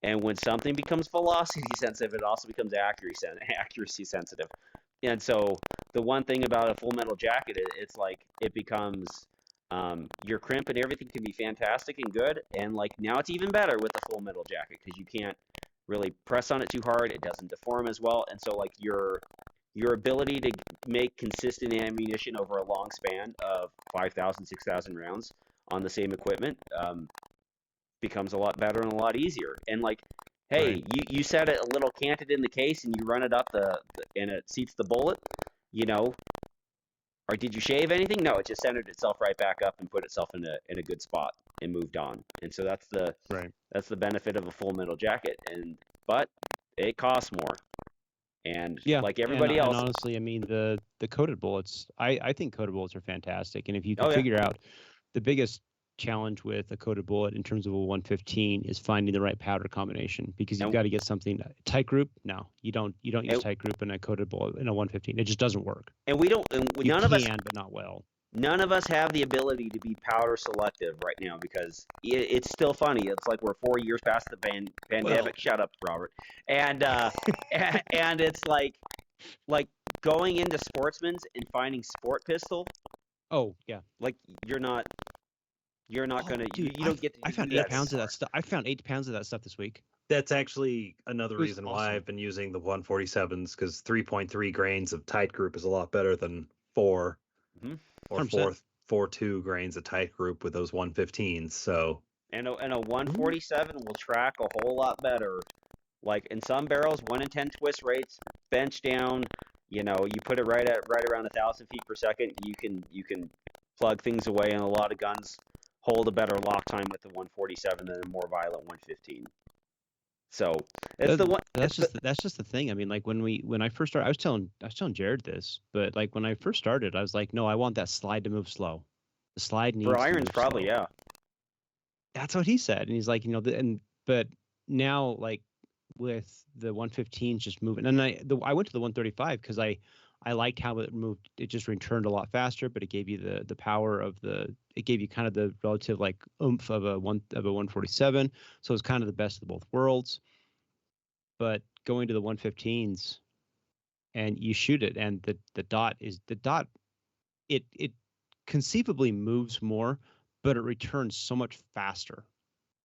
And when something becomes velocity sensitive, it also becomes accuracy sensitive. And so the one thing about a Full Metal Jacket, it's like it becomes your crimp and everything can be fantastic and good, and like now it's even better with the Full Metal Jacket because you can't really press on it too hard. It doesn't deform as well, and so like your ability to make consistent ammunition over a long span of 5,000, 6,000 rounds on the same equipment becomes a lot better and a lot easier. And like, hey, Right. you set it a little canted in the case and you run it up and it seats the bullet, you know, or did you shave anything? No, it just centered itself right back up and put itself in a good spot and moved on. And so that's the benefit of a Full Metal Jacket. But it costs more. And Yeah, like everybody and else, honestly, I mean the coated bullets. I think coated bullets are fantastic, and if you can Oh, yeah. figure out the biggest challenge with a coated bullet in terms of a 115 is finding the right powder combination because you've And- got to get something tight group. No, you don't use And- tight group in a coated bullet in a 115. It just doesn't work. and we don't, and You none can, of us, but not well. none of us have the ability to be powder selective right now because it's still funny. It's like we're 4 years past the pandemic. Well- Shut up, Robert. And and it's like going into Sportsman's and finding sport pistol. Oh yeah, Like you're not gonna dude, you don't get to I found do 8 pounds of that stuff. I found 8 pounds of that stuff this week. That's actually another It was reason awesome. why I've been using the 147s because 3.3 grains of tight group is a lot better than 4 Mhm. or 100%. 4.2 grains of tight group with those 115s. So And a 147 will track a whole lot better. Like in some barrels, 1 in 10 twist rates, bench down. You know, you put it right around 1,000 feet per second. You can plug things away, and a lot of guns hold a better lock time with the 147 than a more violent 115. So it's the one. That's just the thing. I mean, like when I first started, I was telling Jared this, but like when I first started, I was like, no, I want that slide to move slow. The slide needs For to irons, move probably, slow. yeah. That's what he said, and he's like, but now like with the 115s just moving, and I went to the 135 because I liked how it moved. It just returned a lot faster, but it gave you the power of it gave you kind of the relative like oomph of a 147. So it's kind of the best of both worlds. But going to the 115s and you shoot it, and the dot it conceivably moves more, but it returns so much faster.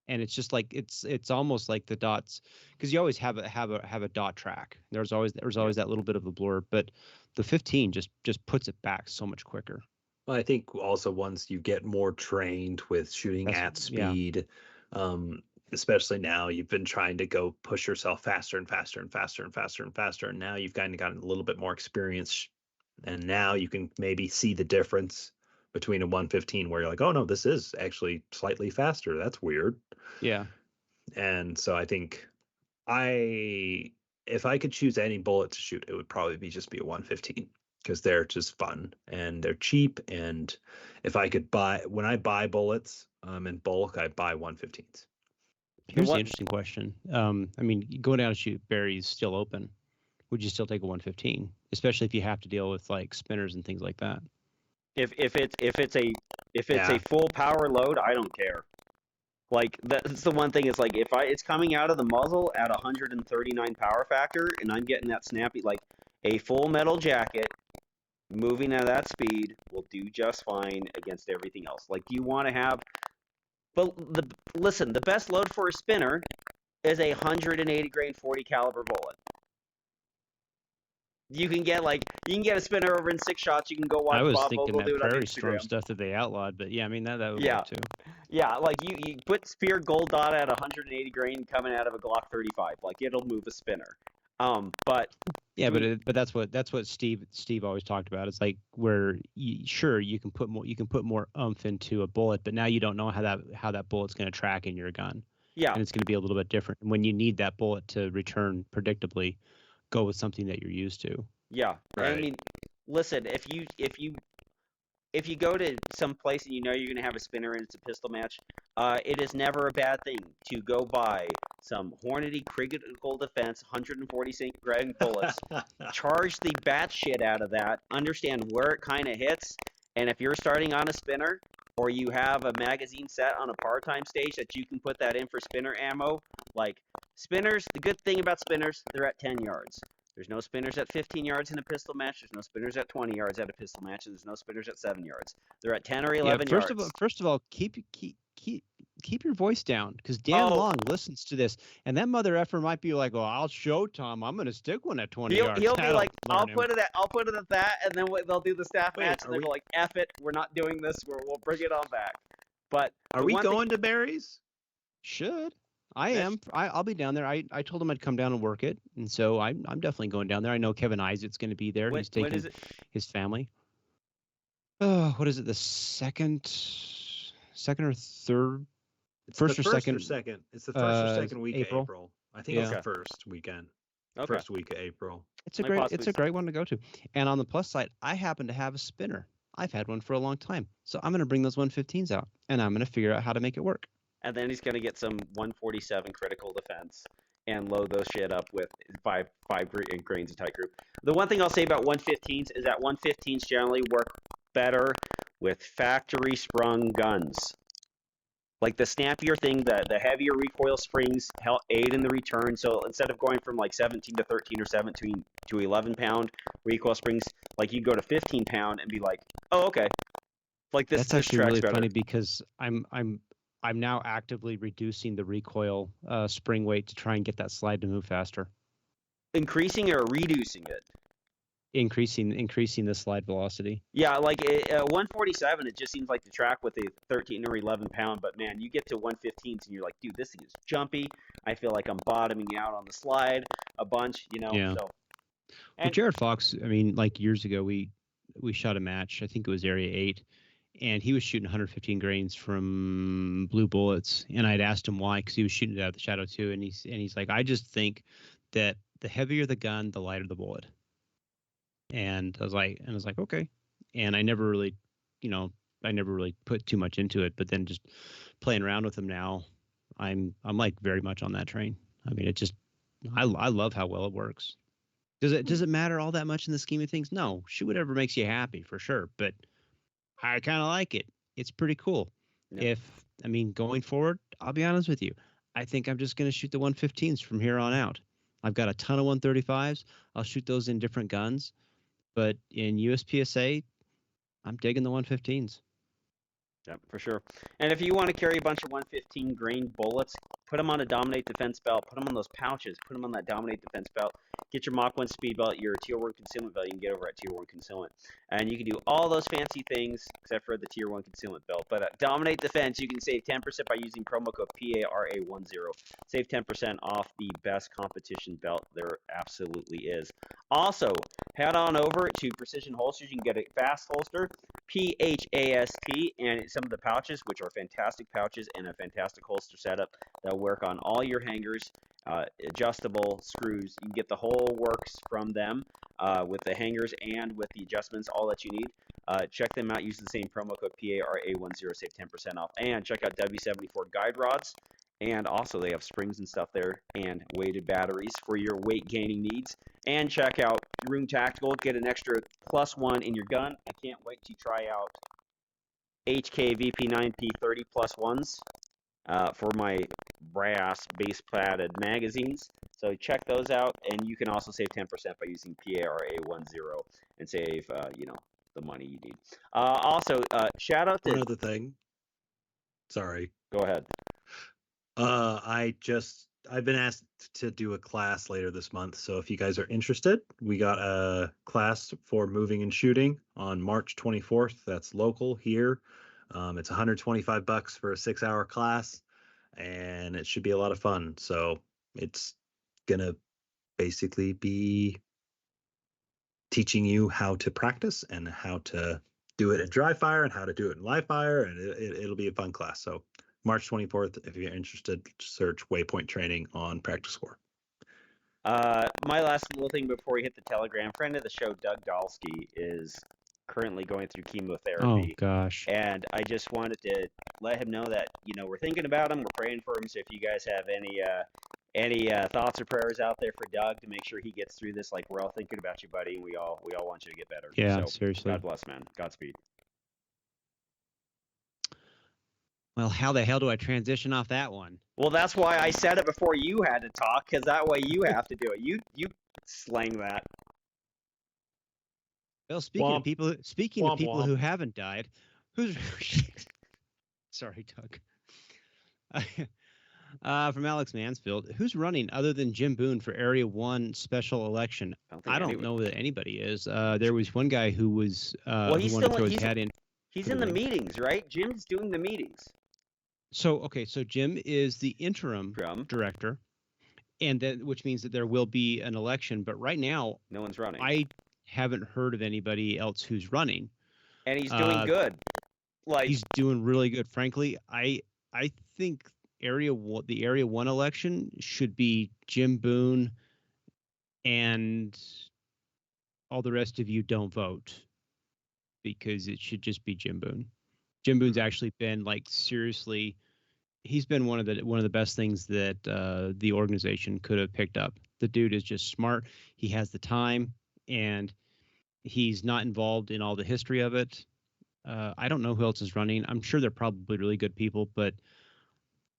And it's just like it's almost like the dots, because you always have a dot track. There's always that little bit of a blur, but the 15 just puts it back so much quicker. well, I think also once you get more trained with shooting at speed, especially now you've been trying to go push yourself faster and faster and faster and faster and faster, and now you've kind of gotten a little bit more experience, and now you can maybe see the difference between a 115 where you're like, oh no, this is actually slightly faster. That's weird. Yeah. And so I think if I could choose any bullet to shoot, it would probably just be a 115 because they're just fun and they're cheap. And if I could when I buy bullets in bulk, I buy 115s. Here's the interesting question. I mean, going down to shoot berries still open. Would you still take a 115, especially if you have to deal with like spinners and things like that? If it's a full power load, I don't care. Like that's the one thing is like if it's coming out of the muzzle at 139 power factor and I'm getting that snappy, like a Full Metal Jacket moving at that speed will do just fine against everything else. Like, do you want to have? But listen, the best load for a spinner is a 180 grain 40 caliber bullet. You can get a spinner over in 6 shots. You can go watch I was Bob thinking Vogel do that it on Prairie Storm Instagram. stuff that they outlawed, but yeah, I mean that would Yeah. work too. Yeah, like you put Spear Gold Dot at 180 grain coming out of a Glock 35. Like it'll move a spinner. But yeah, but that's what Steve always talked about. It's like where you can put more oomph into a bullet, but now you don't know how that bullet's going to track in your gun. Yeah, and it's going to be a little bit different. And when you need that bullet to return predictably, go with something that you're used to. yeah. Right. I mean, listen, if you go to some place and you know you're going to have a spinner and it's a pistol match, it is never a bad thing to go buy some Hornady Critical Defense 140 grain bullets, charge the bat shit out of that, understand where it kind of hits, and if you're starting on a spinner or you have a magazine set on a part-time stage that you can put that in for spinner ammo, like spinners, the good thing about spinners, they're at 10 yards. There's no spinners at 15 yards in a pistol match. There's no spinners at 20 yards at a pistol match, and there's no spinners at 7 yards. They're at 10 or 11 yards. First of all, keep your voice down, because Dan Long listens to this, and that mother effer might be like, "Oh, I'll show Tom. I'm going to stick one at 20 yards." He'll be like, "I'll put it at that," and then they'll do the staff match, and they'll go like, "F it, we're not doing this. We'll bring it on back." But are we going to Barry's? Should. I am. I'll be down there. I told him I'd come down and work it, and so I'm definitely going down there. I know Kevin Isaac's going to be there. He's taking his family. Oh, what is it? The second or third? It's first or second? It's the first or second week of April. I think it's the first weekend. Okay. First week of April. It's a great one to go to. And on the plus side, I happen to have a spinner. I've had one for a long time, so I'm going to bring those 115s out, and I'm going to figure out how to make it work. And then he's going to get some 147 critical defense and load those shit up with five grains of tight group. The one thing I'll say about 115s is that 115s generally work better with factory sprung guns. Like the snappier thing, the heavier recoil springs help aid in the return. So instead of going from like 17 to 13 or 17 to 11 pound recoil springs, like you go to 15 pound and be like, oh, okay. Like this. That's actually really funny, because I'm now actively reducing the recoil spring weight to try and get that slide to move faster. Increasing or reducing it? Increasing the slide velocity. Yeah, like 147, it just seems like the track with a 13 or 11 pound, but man, you get to 115s and you're like, dude, this thing is jumpy. I feel like I'm bottoming out on the slide a bunch, Yeah. So. Well, Jared Fox, I mean, like years ago, we shot a match. I think it was Area 8. And he was shooting 115 grains from blue bullets, and I'd asked him why, because he was shooting it out of the shadow too. And he's like, I just think that the heavier the gun, the lighter the bullet. And I was like, okay. And I never really put too much into it. But then just playing around with him now, I'm like very much on that train. I mean, it just, I love how well it works. Does it matter all that much in the scheme of things? No, shoot whatever makes you happy, for sure. But I kind of like it. It's pretty cool. Yeah. Going forward, I'll be honest with you, I think I'm just going to shoot the 115s from here on out. I've got a ton of 135s. I'll shoot those in different guns. But in USPSA, I'm digging the 115s. Yeah, for sure. And if you want to carry a bunch of 115 grain bullets, put them on a Dominate defense belt. Put them on those pouches. Put them on that Dominate defense belt. Get your Mach 1 speed belt, your Tier 1 concealment belt. You can get over at Tier 1 concealment. And you can do all those fancy things except for the Tier 1 concealment belt. But at Dominate Defense, you can save 10% by using promo code PARA10. Save 10% off the best competition belt there absolutely is. Also, head on over to Precision Holsters. You can get a fast holster, PHAST, and some of the pouches, which are fantastic pouches and a fantastic holster setup that'll work on all your hangers, adjustable screws. You can get the whole works from them with the hangers and with the adjustments, all that you need. Check them out. Use the same promo code PARA10, save 10% off. And check out W74 guide rods. And also they have springs and stuff there and weighted batteries for your weight gaining needs. And check out Room Tactical. Get an extra +1 in your gun. I can't wait to try out HK VP9P30 +1s for my brass base platted magazines. So check those out, and you can also save 10% by using PARA10 and save the money you need. Also, shout out to one other thing. Sorry. Go ahead. I've been asked to do a class later this month, so if you guys are interested, we got a class for moving and shooting on March 24th. That's local here. It's $125 for a 6-hour class, and it should be a lot of fun. So it's gonna basically be teaching you how to practice and how to do it in dry fire and how to do it in live fire, and it'll be a fun class. So March 24th, if you're interested, search Waypoint Training on Practice Score. My last little thing before we hit the Telegram, friend of the show, Doug Dalsky, is currently going through chemotherapy. Oh, gosh. And I just wanted to let him know that, we're thinking about him, we're praying for him. So if you guys have any thoughts or prayers out there for Doug to make sure he gets through this, like, we're all thinking about you, buddy, and we all want you to get better. Yeah, so, seriously. God bless, man. Godspeed. Well, how the hell do I transition off that one? Well, that's why I said it before you had to talk, because that way you have to do it. You slang that. Well, speaking of Womp. people, Womp who womp. haven't died, who's sorry, Doug. From Alex Mansfield, who's running other than Jim Boone for Area 1 special election? I don't know that anybody is. There was one guy who was who wanted to throw his hat in. He's for in the ring. meetings, right? Jim's doing the meetings. So Jim is the interim director, and that which means that there will be an election. But right now, no one's running. I haven't heard of anybody else who's running, and he's doing good. Like he's doing really good. Frankly, I think the Area 1 election should be Jim Boone, and all the rest of you don't vote, because it should just be Jim Boone. Jim Boone's actually been seriously. He's been one of the best things that the organization could have picked up. The dude is just smart. He has the time, and he's not involved in all the history of it. I don't know who else is running. I'm sure they're probably really good people, but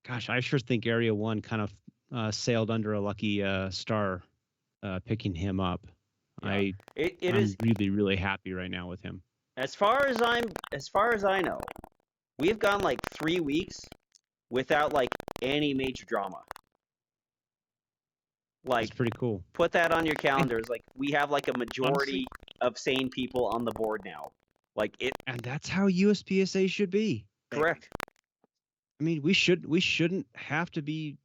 gosh, I sure think Area 1 kind of sailed under a lucky star picking him up. Yeah. I'm really, really happy right now with him. As far as I know, we've gone 3 weeks without any major drama. It's pretty cool. Put that on your calendars. We have a majority of sane people on the board now. And that's how USPSA should be. Correct. I mean, we shouldn't have to be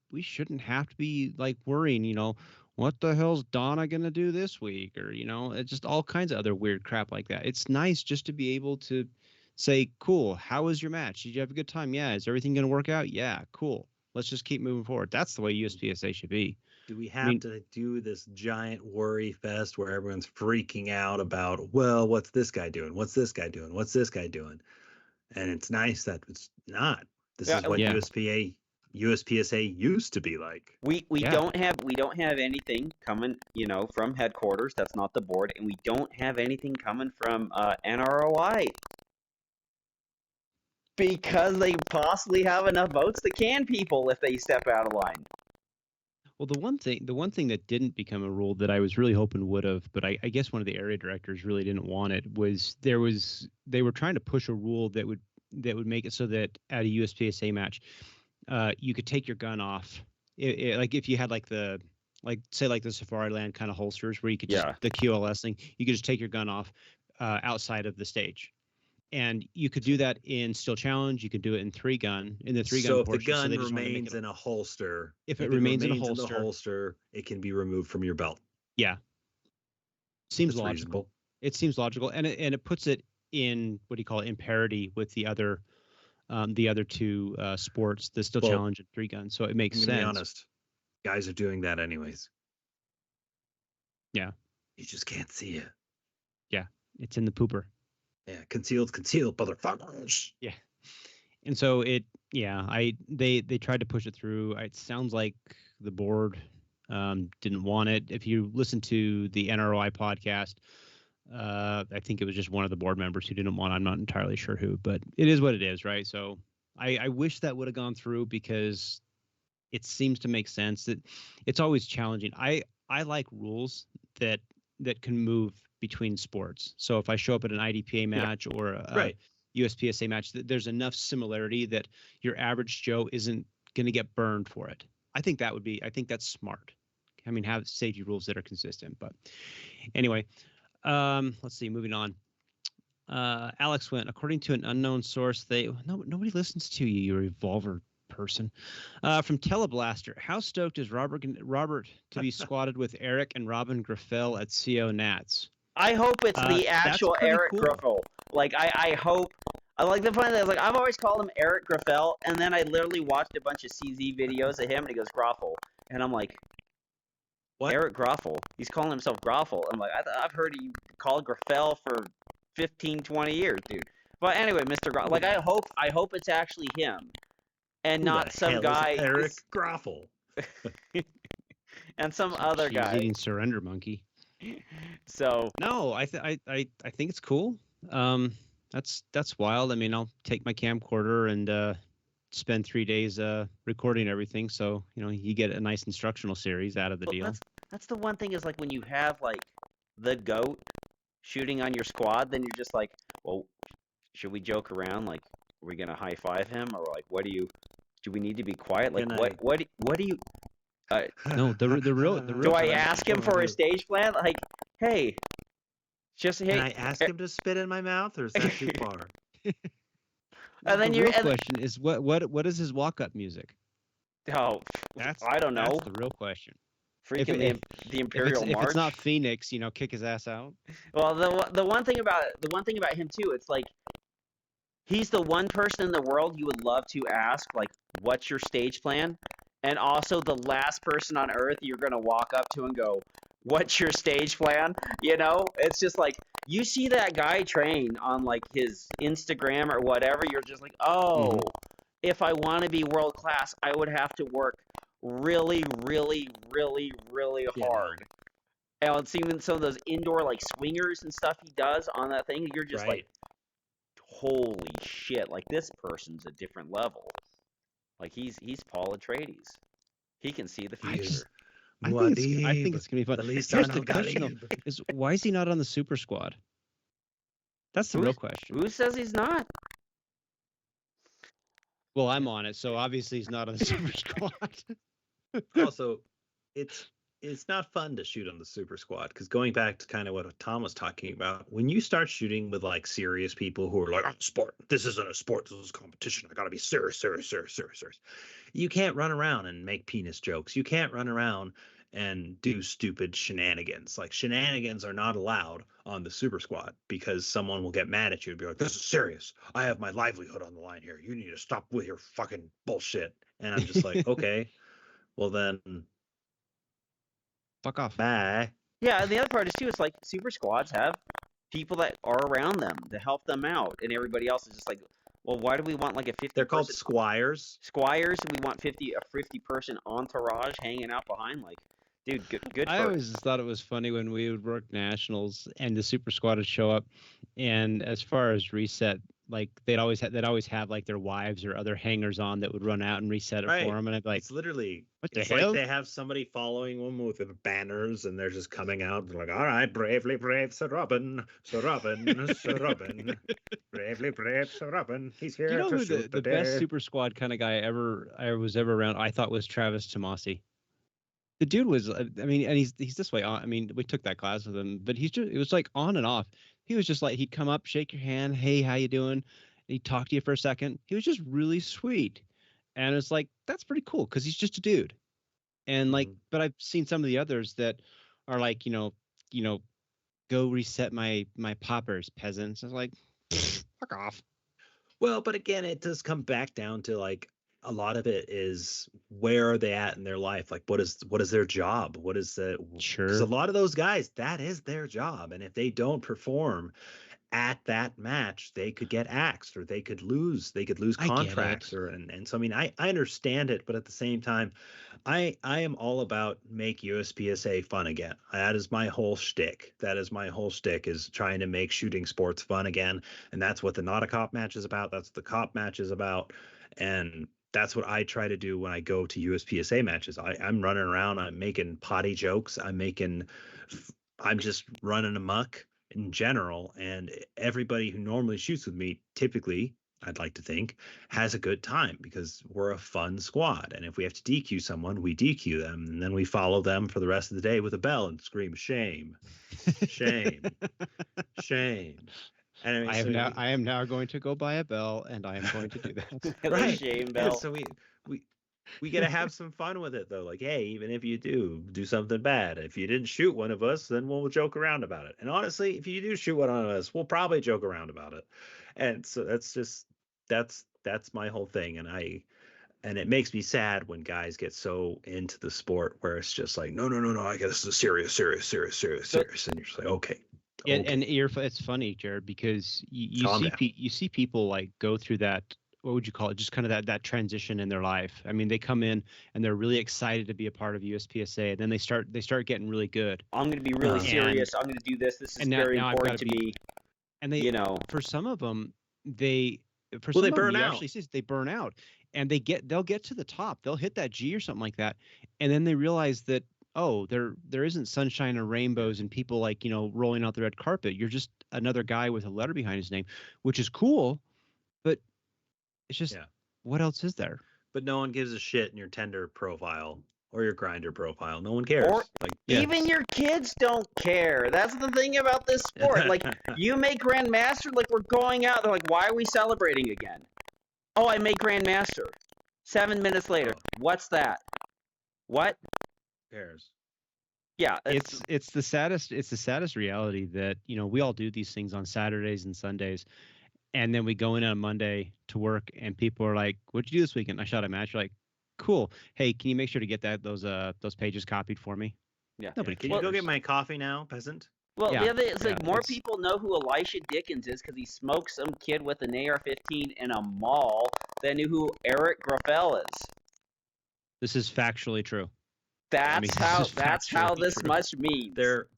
worrying, what the hell's Donna gonna do this week, or it's just all kinds of other weird crap like that. It's nice just to be able to say, cool, how was your match? Did you have a good time? Yeah. Is everything gonna work out? Yeah, cool. Let's just keep moving forward. That's the way USPSA should be. Do we have to do this giant worry fest where everyone's freaking out about, well, what's this guy doing? What's this guy doing? What's this guy doing? And it's nice that it's not. This is what USPSA used to be like. We don't have anything coming, from headquarters. That's not the board, and we don't have anything coming from NROI because they possibly have enough votes to can people if they step out of line. Well, the one thing that didn't become a rule that I was really hoping would have, but I guess one of the area directors really didn't want it, was they were trying to push a rule that would make it so that at a USPSA match, you could take your gun off. If you had the Safari Land kind of holsters where you could just the QLS thing, you could just take your gun off outside of the stage. And you could do that in Steel Challenge. You could do it in 3-gun. In the 3-gun so if portion, the gun remains in a holster, if it remains in a holster, it can be removed from your belt. Yeah, seems logical. Reasonable. It seems logical, and it puts it in in parity with the other two sports, the Steel Challenge and 3-gun. So it makes sense. To be honest, guys are doing that anyways. Yeah, you just can't see it. Yeah, it's in the pooper. Yeah, concealed, motherfuckers. Yeah, and so they tried to push it through. It sounds like the board didn't want it. If you listen to the NROI podcast, I think it was just one of the board members who didn't want it. I'm not entirely sure who, but it is what it is, right? So I wish that would have gone through, because it seems to make sense. That it's always challenging. I like rules that can move between sports. So if I show up at an IDPA match or a USPSA match, there's enough similarity that your average Joe isn't going to get burned for it. I think that's smart. I mean, have safety rules that are consistent. But anyway, let's see. Moving on. Alex went, according to an unknown source, nobody listens to you, you revolver person. From Teleblaster, how stoked is Robert to be squatted with Eric and Robin Graffel at CO Nats? I hope it's the actual Eric Graffel. I hope. The funny thing is, I've always called him Eric Graffel, and then I literally watched a bunch of CZ videos of him, and he goes Graffel, and I'm like, what? Eric Graffel? He's calling himself Graffel. I'm like, I've heard you called Graffel for 15, 20 years, dude. But anyway, Mr. Graffel, I hope it's actually him, and not some guy. Eric Graffel. And some other guy. Eating Surrender Monkey. So no, I think it's cool. That's wild. I mean, I'll take my camcorder and spend 3 days recording everything, so you get a nice instructional series out of the deal. That's the one thing is like when you have like the GOAT shooting on your squad, then you're just like, well, should we joke around? Like, are we gonna high five him, or like, do we need to be quiet? Like, what do you? No, the real Do I time ask him people for do. a stage plan? Like, hey, just Can I ask him to spit in my mouth, or is that too far? And then the you're real question is what is his walk-up music? oh, I don't know. That's the real question. Freaking the Imperial March. If it's not Phoenix, kick his ass out. Well, the one thing about him too, it's like he's the one person in the world you would love to ask, like, what's your stage plan? And also the last person on earth you're gonna walk up to and go, what's your stage plan? It's just like you see that guy train on like his Instagram or whatever, you're just like, oh, if I want to be world class, I would have to work really, really, really, really hard. And it's even some of those indoor like swingers and stuff he does on that thing. You're just like, holy shit! Like this person's a different level. Like he's Paul Atreides. He can see the future. I think it's gonna be fun. Here's the question though, is why is he not on the Super Squad? That's the real question. Who says he's not? Well, I'm on it, so obviously he's not on the Super Squad. Also, it's not fun to shoot on the Super Squad, because going back to kind of what Tom was talking about, when you start shooting with like serious people who are like, I'm sport, this isn't a sport, this is a competition, I gotta be serious. You can't run around and make penis jokes. You can't run around and do stupid shenanigans. Like, shenanigans are not allowed on the Super Squad, because someone will get mad at you and be like, this is serious. I have my livelihood on the line here. You need to stop with your fucking bullshit. And I'm just like, okay, well then, fuck off. bye. Yeah, and the other part is too, it's like Super Squads have people that are around them to help them out, and everybody else is just like, well, why do we want like a 50? They're called squires. Squires, and we want a 50-person entourage hanging out behind. Like, dude, good. I always just thought it was funny when we would work nationals and the Super Squad would show up, and as far as reset, like they'd always have like their wives or other hangers on that would run out and reset it for them, and I'd be like, it's literally what the it's hell? like they have somebody following them with the banners, and they're just coming out. They're like, all right, bravely brave Sir Robin, Sir Robin, Sir Robin, bravely brave Sir Robin. He's here to who shoot the best Super Squad kind of guy I was ever around, I thought, was Travis Tomasi. The dude was, I mean, and he's this way on. I mean, we took that class with him, but it was like on and off. He was just like, he'd come up, shake your hand, hey, how you doing? And he'd talk to you for a second. He was just really sweet. And it's like, that's pretty cool, because he's just a dude. And like, but I've seen some of the others that are like, go reset my poppers, peasants. I was like, fuck off. Well, but again, it does come back down to like, a lot of it is, where are they at in their life? Like, what is their job? What is the sure? Because a lot of those guys, that is their job, and if they don't perform at that match, they could get axed, or they could lose contracts, and so I mean, I understand it, but at the same time, I am all about make USPSA fun again. That is my whole shtick. Is trying to make shooting sports fun again, and that's what the Not a Cop match is about. That's what the cop match is about, and that's what I try to do when I go to USPSA matches. I'm running around, I'm making potty jokes, I'm just running amok in general, and everybody who normally shoots with me, typically, I'd like to think, has a good time, because we're a fun squad. And if we have to DQ someone, we DQ them, and then we follow them for the rest of the day with a bell and scream, shame, shame, shame. And I am now going to go buy a bell, and I am going to do that. Right. Shame bell. And so we got to have some fun with it, though. Like, hey, even if you do something bad, if you didn't shoot one of us, then we'll joke around about it. And honestly, if you do shoot one of us, we'll probably joke around about it. And so that's my whole thing. And it makes me sad when guys get so into the sport where it's just like, no, I guess this is serious. And you're just like, okay. And it's funny, Jared, because you see people like go through that. What would you call it? Just kind of that transition in their life. I mean, they come in and they're really excited to be a part of USPSA. And then they start getting really good. I'm going to be really serious. I'm going to do this. This is very important to me. And they, for some of them, they burn out. Actually, they burn out, and they'll get to the top. They'll hit that G or something like that, and then they realize that, oh, there isn't sunshine and rainbows and people like, rolling out the red carpet. You're just another guy with a letter behind his name, which is cool, but it's just what else is there? But no one gives a shit in your Tinder profile or your Grinder profile. No one cares. Or even your kids don't care. That's the thing about this sport. Like, you make Grandmaster, like, we're going out. They're like, why are we celebrating again? Oh, I make Grandmaster. 7 minutes later. What's that? What? Who cares? Yeah. It's the saddest reality that, we all do these things on Saturdays and Sundays. And then we go in on Monday to work and people are like, what'd you do this weekend? I shot a match. You're like, cool. Hey, can you make sure to get those pages copied for me? Yeah. Nobody Can cares. you go get my coffee now, peasant? Well, Yeah. the other is like more it's- people know who Elisha Dickens is because he smoked some kid with an AR-15 in a mall than knew who Eric Graffel is. This is factually true. That's how this true. much means. There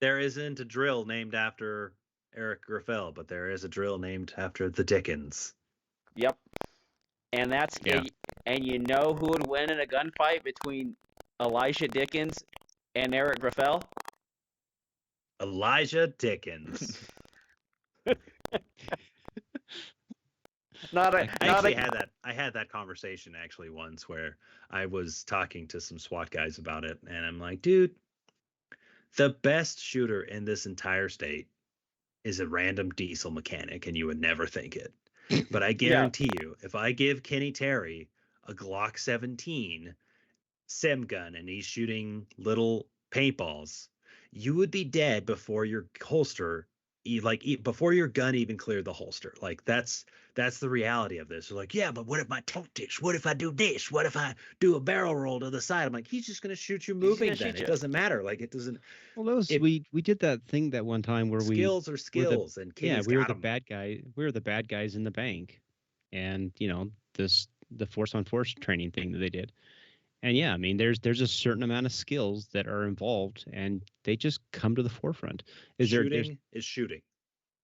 isn't a drill named after Eric Graffel, but there is a drill named after the Dickens. Yep. And that's and you know who would win in a gunfight between Elisha Dickens and Eric Graffel? Elijah Dickens. I had that conversation actually once where I was talking to some SWAT guys about it, and I'm like, dude, the best shooter in this entire state is a random diesel mechanic, and you would never think it. But I guarantee you, if I give Kenny Terry a Glock 17 sim gun and he's shooting little paintballs, you would be dead before your holster, before your gun even cleared the holster. Like that's the reality of this. They're like, yeah, but what if my tactics? What if I do this? What if I do a barrel roll to the side? I'm like, he's just gonna shoot you moving. Then it doesn't matter. Like it doesn't. Well, we did that thing that one time where skills are skills, and we were the bad guy. We were the bad guys in the bank, and the force on force training thing that they did. And yeah, I mean, there's a certain amount of skills that are involved, and they just come to the forefront. Shooting is shooting.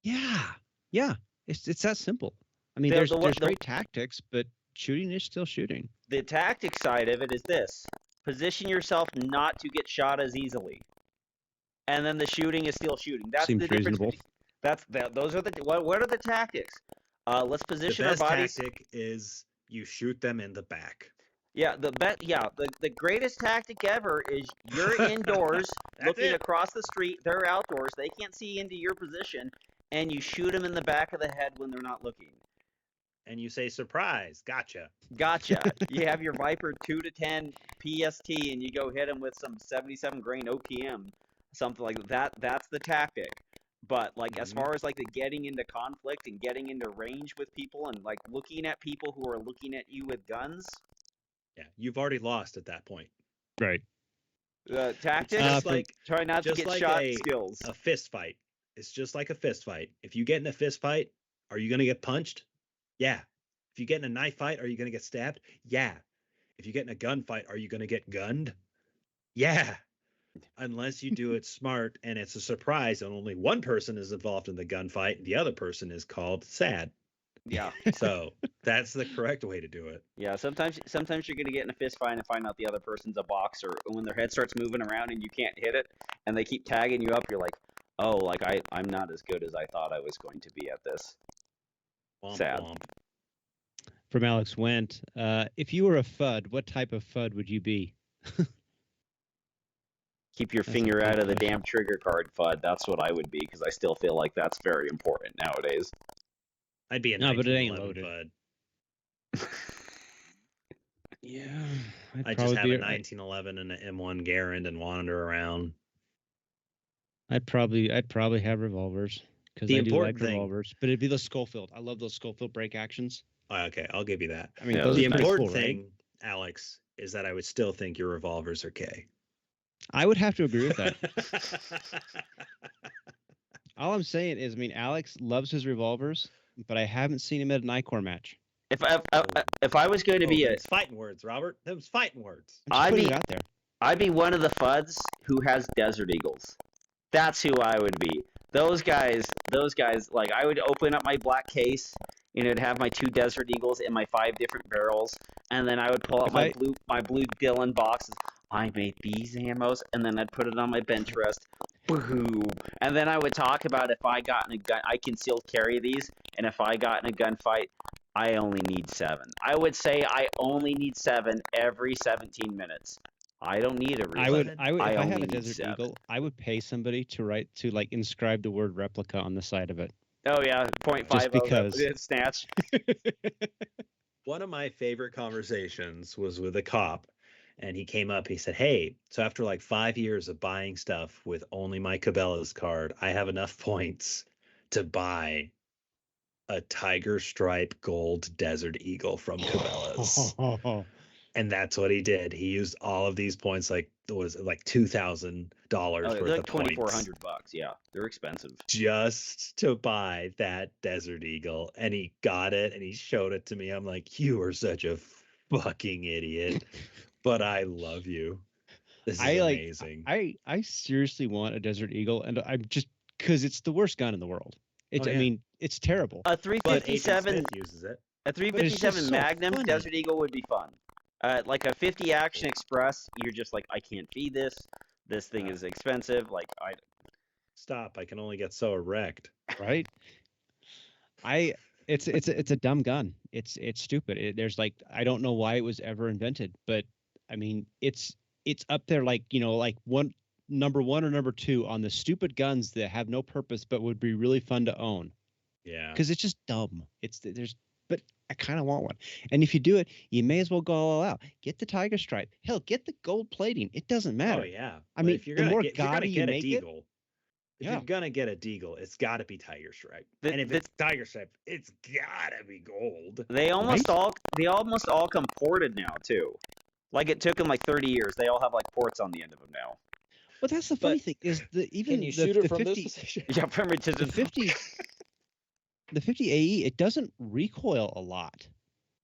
Yeah, it's that simple. I mean, there's great tactics, but shooting is still shooting. The tactic side of it is this: position yourself not to get shot as easily, and then the shooting is still shooting. That's Seems the difference. reasonable. Those are what are the tactics? Let's position our bodies. The best tactic is you shoot them in the back. Yeah, the greatest tactic ever is you're indoors looking across the street. They're outdoors. They can't see into your position, and you shoot them in the back of the head when they're not looking. And you say, surprise, gotcha. You have your Viper 2 to 10 PST, and you go hit them with some 77 grain OPM, something like that. That's the tactic. But as far as the getting into conflict and getting into range with people and looking at people who are looking at you with guns. Yeah, you've already lost at that point. Right. The tactics, try not to get shot. Skills. A fist fight. It's just like a fist fight. If you get in a fist fight, are you going to get punched? Yeah. If you get in a knife fight, are you going to get stabbed? Yeah. If you get in a gun fight, are you going to get gunned? Yeah. Unless you do it smart and it's a surprise and only one person is involved in the gunfight and the other person is called sad. Yeah. So that's the correct way to do it. Yeah. Sometimes you're going to get in a fist fight and find out the other person's a boxer. And when their head starts moving around and you can't hit it and they keep tagging you up, you're like, oh, I'm not as good as I thought I was going to be at this. Womp, sad. Womp. From Alex Wendt, if you were a FUD, what type of FUD would you be? Keep your finger out of the damn trigger card, FUD. That's what I would be because I still feel like that's very important nowadays. I'd be a no, but it ain't loaded. FUD. Yeah, I'd just have a 1911 and an M1 Garand and wander around. I'd probably have revolvers because I do like revolvers, but it'd be the Schofield. I love those Schofield break actions. Oh, okay, I'll give you that. I mean, the important thing, right? Alex, is that I would still think your revolvers are K. I would have to agree with that. All I'm saying is, I mean, Alex loves his revolvers, but I haven't seen him at an ICOR match. If I was going to be it's fighting words, Robert. Them's fighting words. I'd be out there. I'd be one of the FUDs who has Desert Eagles. That's who I would be. Those guys, I would open up my black case, and it'd have my 2 Desert Eagles in my 5 different barrels, and then I would pull out my blue Dillon boxes. I made these ammos, and then I'd put it on my bench rest. Boom. And then I would talk about if I got in a gun, I concealed carry these, and if I got in a gunfight, I only need 7. I would say I only need 7 every 17 minutes. I don't need a reload. I would, I if I only had a need Desert 7. Eagle, I would pay somebody to like inscribe the word replica on the side of it. Oh yeah, 0.50 Just because. snatch. One of my favorite conversations was with a cop, and he came up. He said, "Hey, so after like 5 years of buying stuff with only my Cabela's card, I have enough points to buy a Tiger Stripe Gold Desert Eagle from Cabela's." And that's what he did. He used all of these points, like it was like $2,000 worth They're like of points, $2,400. Yeah, they're expensive. just to buy that Desert Eagle. And he got it, and he showed it to me. I'm like, you are such a fucking idiot, but I love you. This is amazing. I seriously want a Desert Eagle, and I'm just because it's the worst gun in the world. It's I mean, it's terrible. A But Agent 357 Smith uses it. A 357 so Magnum funny. Desert Eagle would be fun. Like a 50 Action Express, you're just like, I can't feed this. This thing is expensive. Like Stop! I can only get so erect. Right? It's a dumb gun. It's stupid. There's like I don't know why it was ever invented, but I mean it's up there like like number 1 or number 2 on the stupid guns that have no purpose but would be really fun to own. Yeah. Because it's just dumb. But I kind of want one. And if you do it, you may as well go all out. Get the Tiger Stripe. Hell, get the gold plating. It doesn't matter. Oh yeah. I mean, if you're the gonna more get, if you're gonna gaudy you get a make it, Deagle, if you're gonna get a Deagle, it's got to be Tiger Stripe. And if it's Tiger Stripe, it's gotta be gold. they almost all come ported now too. Like it took them like 30 years. They all have like ports on the end of them now. But that's the funny thing is Can you shoot it from 50, this position? Yeah, from the 50 the 50 AE, it doesn't recoil a lot.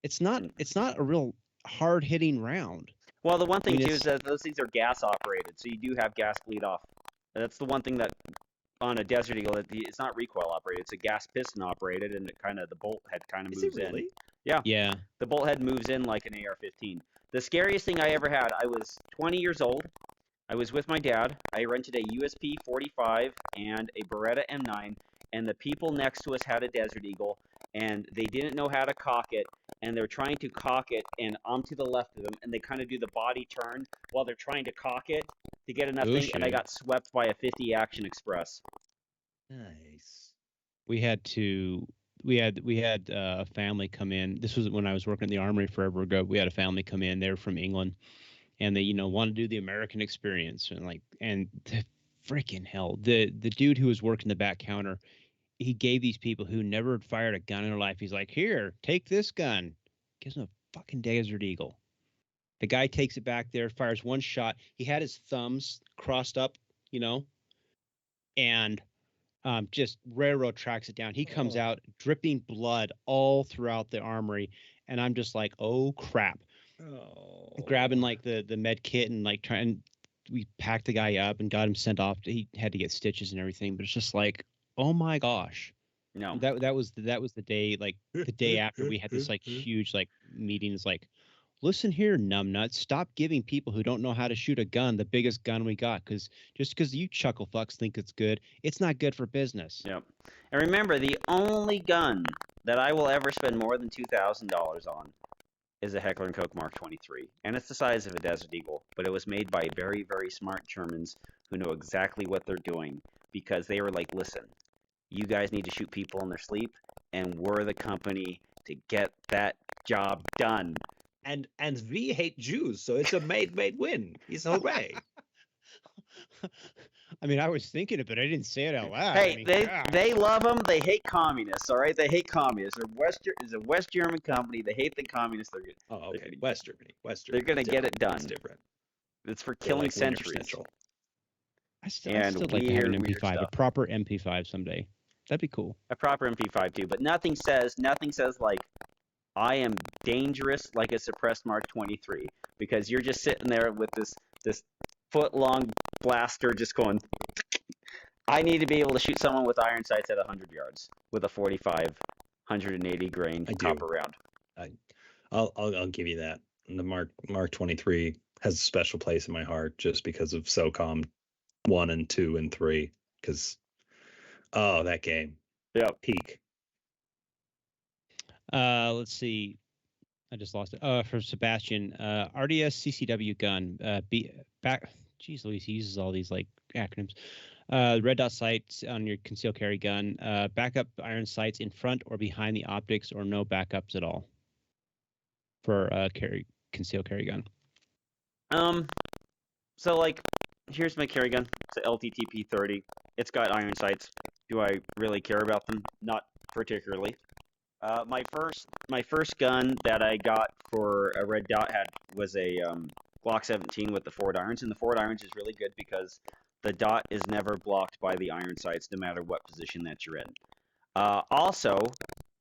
It's not a real hard hitting round. Well, the one thing too is that those things are gas operated, so you do have gas bleed off. That's the one thing that on a Desert Eagle, it's not recoil operated. It's a gas piston operated, and the bolt head kind of moves really? in. Yeah. Yeah. The bolt head moves in like an AR-15. The scariest thing I ever had, I was 20 years old. I was with my dad. I rented a USP 45 and a Beretta M9, and the people next to us had a Desert Eagle, and they didn't know how to cock it, and they're trying to cock it, and I'm to the left of them, and they kind of do the body turn while they're trying to cock it to get enough thing, and I got swept by a 50 Action Express. Nice. We had a family come in. This was when I was working at the Armory forever ago. We had a family come in. They're from England, and they want to do the American experience, and the freaking hell, the dude who was working the back counter, he gave these people who never had fired a gun in their life, he's like, here, take this gun. Gives them a fucking Desert Eagle. The guy takes it back there, fires one shot. He had his thumbs crossed up, and just railroad tracks it down. He comes out dripping blood all throughout the armory, and I'm just like, oh crap. Grabbing like the med kit and like trying, we packed the guy up and got him sent off. He had to get stitches and everything, but it's just like, oh my gosh. No. That was the day, like the day after we had this like huge like meeting. It's like, listen here, numbnuts, stop giving people who don't know how to shoot a gun the biggest gun we got, because just because you chuckle fucks think it's good, it's not good for business. Yep. And remember, the only gun that I will ever spend more than $2,000 on is a Heckler & Koch Mark 23, and it's the size of a Desert Eagle, but it was made by very, very smart Germans who know exactly what they're doing, because they were like, listen, you guys need to shoot people in their sleep, and we're the company to get that job done. And we hate Jews, so it's a made win. It's hooray. I mean, I was thinking it, but I didn't say it out loud. Hey, I mean, they love them. They hate communists. All right, they hate communists. It's a West German company. They hate the communists. Okay. West Germany. They're gonna get it done. It's different. It's for killing centuries. I'd still like to have an MP5, a proper MP5 someday. That'd be cool. A proper MP5 too, but nothing says like, I am dangerous like a suppressed Mark 23, because you're just sitting there with this foot-long blaster just going. I need to be able to shoot someone with iron sights at 100 yards with a 45, 180 grain copper round. I'll give you that. The Mark 23 has a special place in my heart just because of SOCOM 1 and 2 and 3. Because, that game. Yeah. Peak. Let's see. I just lost it. For Sebastian, RDS CCW gun. Jeez Louise, he uses all these like acronyms. Red dot sights on your concealed carry gun. Backup iron sights in front or behind the optics, or no backups at all for concealed carry gun. So like, here's my carry gun. It's a LTTP-30. It's got iron sights. Do I really care about them? Not particularly. My first gun that I got for a red dot was a Glock 17 with the forward irons, and the forward irons is really good because the dot is never blocked by the iron sights, no matter what position that you're in. Also,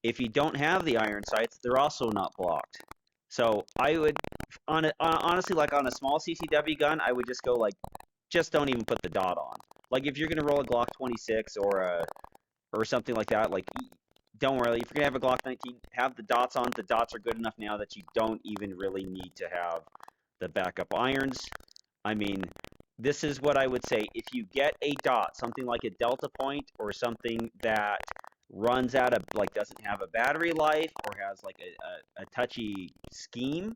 if you don't have the iron sights, they're also not blocked. So I would, honestly, like on a small CCW gun, I would just go like, just don't even put the dot on. Like if you're gonna roll a Glock 26 or something like that, like don't worry. If you're gonna have a Glock 19, have the dots on. The dots are good enough now that you don't even really need to have the backup irons. I mean, this is what I would say. If you get a dot, something like a Delta Point or something that runs out of, like, doesn't have a battery life or has like a touchy scheme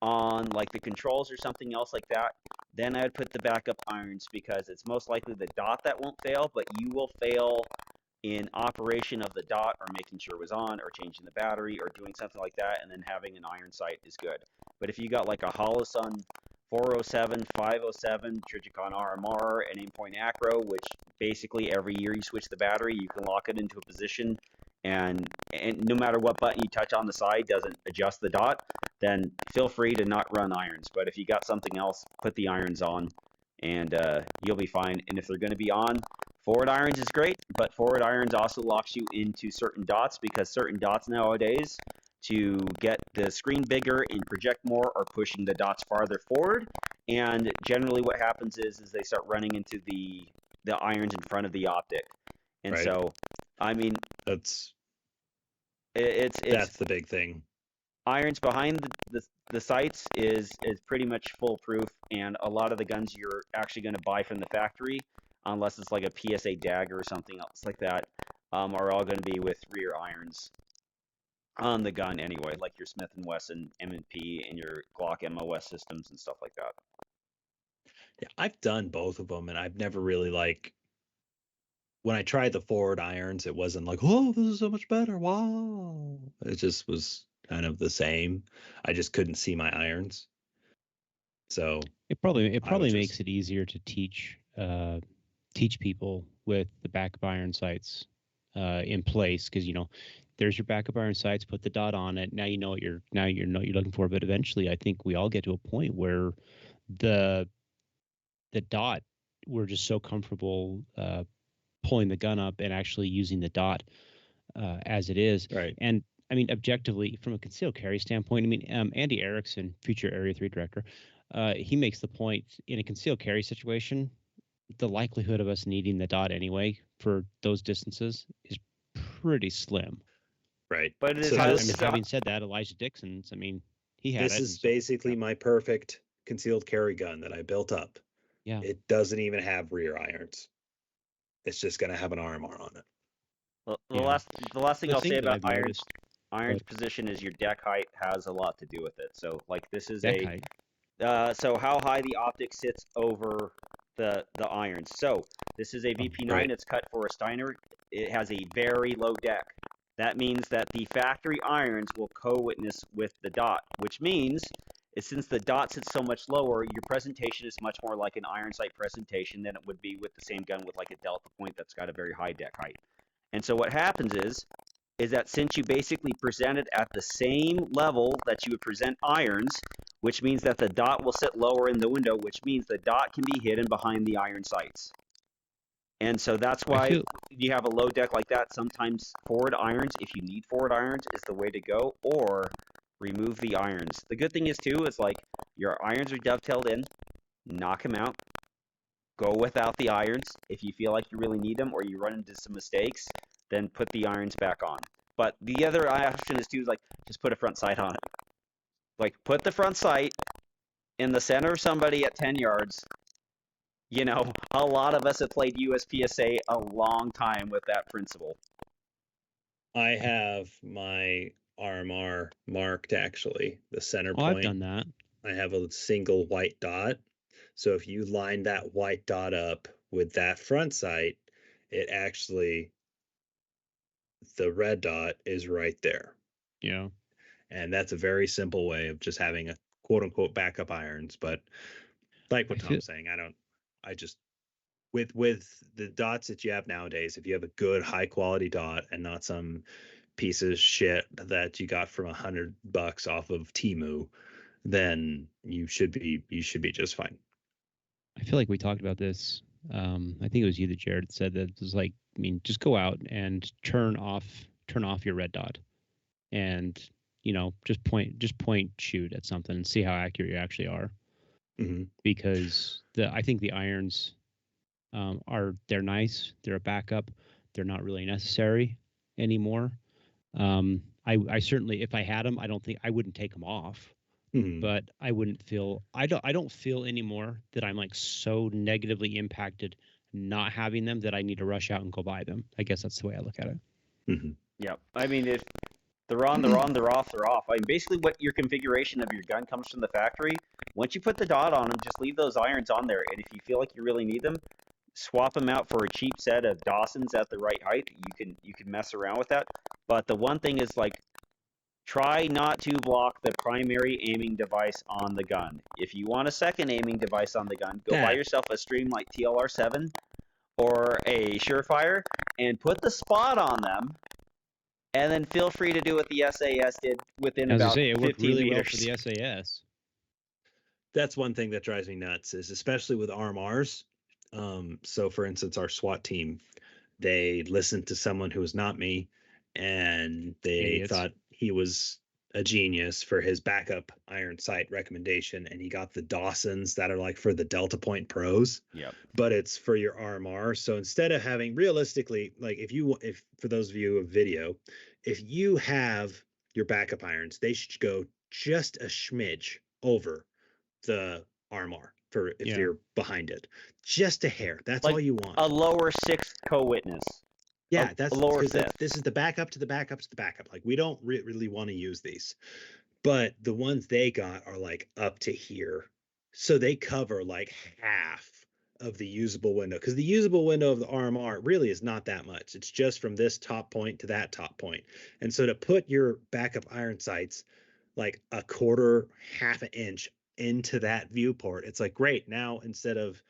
on like the controls or something else like that, then I'd put the backup irons, because it's most likely the dot that won't fail, but you will fail in operation of the dot or making sure it was on or changing the battery or doing something like that, and then having an iron sight is good. But if you got like a Holosun 407, 507, Trigicon RMR, and Aimpoint Acro, which basically every year you switch the battery, you can lock it into a position, and no matter what button you touch on the side doesn't adjust the dot, then feel free to not run irons. But if you got something else, put the irons on, and you'll be fine. And if they're going to be on, forward irons is great, but forward irons also locks you into certain dots, because certain dots nowadays, to get the screen bigger and project more, are pushing the dots farther forward. And generally what happens is they start running into the irons in front of the optic. And Right. so, I mean, That's it's the big thing. irons behind the sights is pretty much foolproof, and a lot of the guns you're actually going to buy from the factory, unless it's like a PSA dagger or something else like that, are all going to be with rear irons on the gun anyway, like your Smith & Wesson M&P and your Glock MOS systems and stuff like that. Yeah, I've done both of them, and I've never really when I tried the forward irons, it wasn't like, oh, this is so much better. Wow. It just was kind of the same. I just couldn't see my irons. So it probably makes it easier to teach people with the backup iron sights in place, because there's your backup iron sights, put the dot on it. Now you know what you're looking for. But eventually I think we all get to a point where the dot, we're just so comfortable pulling the gun up and actually using the dot as it is. Right. And I mean, objectively, from a concealed carry standpoint, I mean, Andy Erickson, future Area 3 director, he makes the point, in a concealed carry situation, the likelihood of us needing the dot anyway for those distances is pretty slim. Right. But it is having said that, Elijah Dixon's, I mean, he had this is basically my perfect concealed carry gun that I built up. Yeah. It doesn't even have rear irons. It's just going to have an RMR on it. Well, the last thing I'll say about irons position is your deck height has a lot to do with it. So like this is so how high the optic sits over the irons. So this is a VP9. Right. It's cut for a Steiner. It has a very low deck. That means that the factory irons will co-witness with the dot, which means since the dot sits so much lower, your presentation is much more like an iron sight presentation than it would be with the same gun with like a Delta Point that's got a very high deck height. And so what happens is that since you basically present it at the same level that you would present irons, which means that the dot will sit lower in the window, which means the dot can be hidden behind the iron sights. And so that's why you have a low deck like that. Sometimes forward irons, if you need forward irons, is the way to go, or remove the irons. The good thing is, too, is like your irons are dovetailed in, knock them out, go without the irons. If you feel like you really need them or you run into some mistakes, then put the irons back on. But the other option is, too, is like just put a front sight on it. Like put the front sight in the center of somebody at 10 yards. You know, a lot of us have played USPSA a long time with that principle. I have my RMR marked, actually, the center Oh, point. I've done that. I have a single white dot. So if you line that white dot up with that front sight, it actually, the red dot is right there. Yeah. And that's a very simple way of just having a quote unquote backup irons. But like what Tom's saying, I just, with the dots that you have nowadays, if you have a good high quality dot and not some piece of shit that you got from $100 off of Temu, then you should be just fine. I feel like we talked about this. I think it was you that Jared said that it was like, I mean, just go out and turn off your red dot, and just point shoot at something and see how accurate you actually are. Mm-hmm. Because I think the irons they're nice, they're a backup, they're not really necessary anymore. I certainly, if I had them, I wouldn't take them off. Mm-hmm. But I don't feel anymore that I'm like so negatively impacted not having them that I need to rush out and go buy them. I guess that's the way I look at it. Mm-hmm. Yeah, I mean, if they're on, they're on, they're off, they're off. I mean, basically, what your configuration of your gun comes from the factory. Once you put the dot on them, just leave those irons on there. And if you feel like you really need them, swap them out for a cheap set of Dawsons at the right height. You can mess around with that. But the one thing is, like, try not to block the primary aiming device on the gun. If you want a second aiming device on the gun, go buy yourself a Streamlight TLR7 or a Surefire and put the spot on them. And then feel free to do what the SAS did within about 15 it worked really meters. well for the SAS. That's one thing that drives me nuts, is especially with RMRs. So for instance, our SWAT team, they listened to someone who was not me, and they thought he was a genius for his backup iron sight recommendation, and he got the Dawsons that are like for the Delta Point Pros. Yep. But it's for your RMR. So instead of having, realistically, like if for those of you of video, if you have your backup irons, they should go just a smidge over the RMR for if you're behind it, just a hair. That's Like all you want. A lower sixth co-witness. Yeah, that's lower because this is the backup to the backup to the backup. Like, we don't really want to use these, but the ones they got are like up to here, so they cover like half of the usable window, because the usable window of the RMR really is not that much. It's just from this top point to that top point. And so to put your backup iron sights like a quarter, half an inch into that viewport, it's like, great, now instead of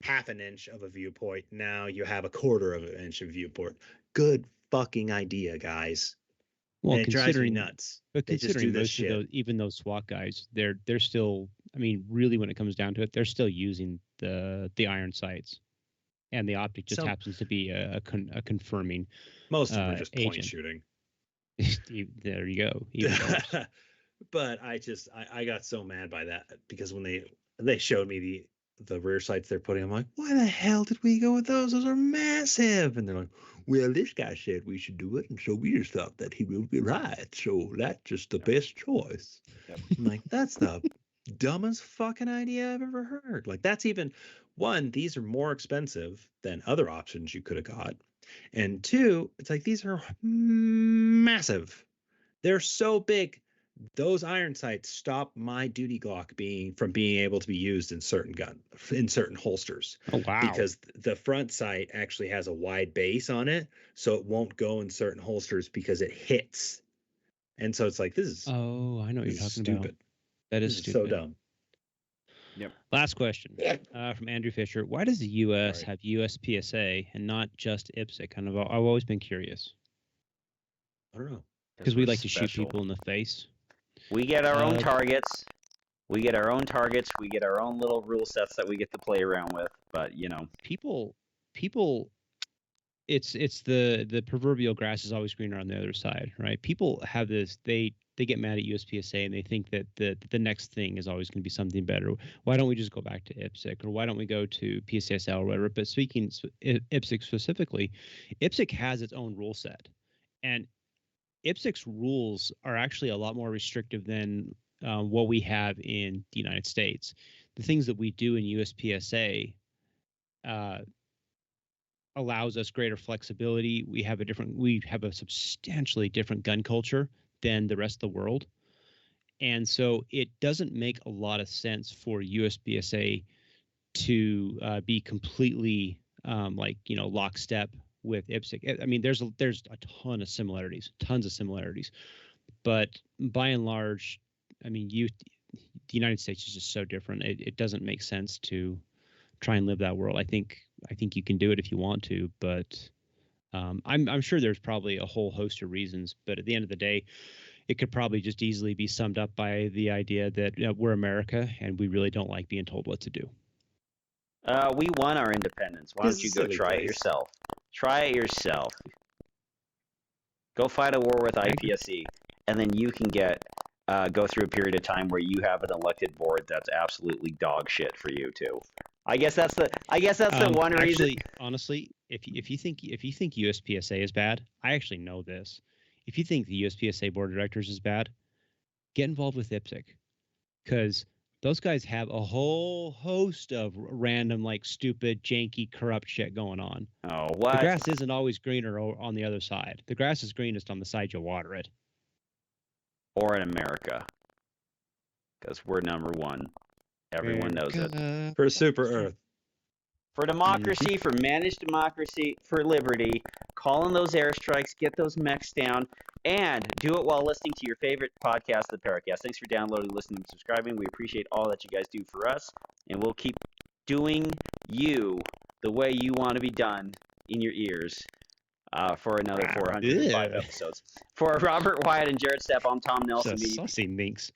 half an inch of a viewport, now you have a quarter of an inch of viewport. Good fucking idea, guys. Well, and it drives me nuts. But they considering just do this most of those, even those SWAT guys, they're still, I mean, really, when it comes down to it, they're still using the iron sights, and the optic just happens to be a confirming. Most of them are just agent. point shooting. There you go. But I got so mad by that, because when they showed me the rear sights they're putting, I'm like, why the hell did we go with those? Those are massive. And they're like, well, this guy said we should do it, and so we just thought that he would be right. So that's just the best choice. Yep. I'm like, that's the dumbest fucking idea I've ever heard. Like, that's even one, these are more expensive than other options you could have got. And two, it's like, these are massive. They're so big. Those iron sights stop my duty Glock from being able to be used in certain holsters. Oh, wow. Because the front sight actually has a wide base on it, so it won't go in certain holsters because it hits. And so it's like, this is, oh, I know what you're talking stupid. about. That is stupid. So dumb. Yep. Last question from Andrew Fisher. Why does the U.S. have USPSA and not just IPSC? I've always been curious. I don't know. Because we like to shoot people in the face. We get our own targets. We get our own targets. We get our own little rule sets that we get to play around with. But people, it's the proverbial grass is always greener on the other side, right? People have this. They get mad at USPSA and they think that the next thing is always going to be something better. Why don't we just go back to IPSC, or why don't we go to PCSL or whatever? But speaking IPSC specifically, IPSC has its own rule set, and IPSC's rules are actually a lot more restrictive than what we have in the United States. The things that we do in USPSA allows us greater flexibility. We have a substantially different gun culture than the rest of the world. And so it doesn't make a lot of sense for USPSA to be completely lockstep with IPSC. I mean, there's a ton of similarities, but by and large, I mean, the United States is just so different. It doesn't make sense to try and live that world. I think you can do it if you want to, but I'm sure there's probably a whole host of reasons. But at the end of the day, it could probably just easily be summed up by the idea that we're America and we really don't like being told what to do. We won our independence. Why don't you go try it yourself? Try it yourself. Go fight a war with IPSC, and then you can go through a period of time where you have an elected board that's absolutely dog shit for you too. I guess that's the one reason. Actually, honestly, if you think USPSA is bad, I actually know this. If you think the USPSA board of directors is bad, get involved with IPSC, because those guys have a whole host of random, like, stupid, janky, corrupt shit going on. Oh, what? The grass isn't always greener on the other side. The grass is greenest on the side you water it. Or in America, because we're number one. Everyone knows it. For Super Earth. For democracy, for managed democracy, for liberty, call in those airstrikes, get those mechs down, and do it while listening to your favorite podcast, the PARAcast. Thanks for downloading, listening, and subscribing. We appreciate all that you guys do for us, and we'll keep doing you the way you want to be done in your ears for another 405 episodes. For Robert Wyatt and Jared Stepp, I'm Tom Nelson. Saucy minx.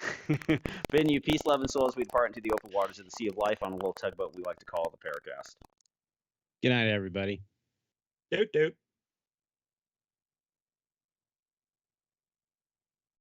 Bidding you peace, love, and soul as we depart into the open waters of the sea of life on a little tugboat we like to call the PARAcast. Good night, everybody. Doot doot.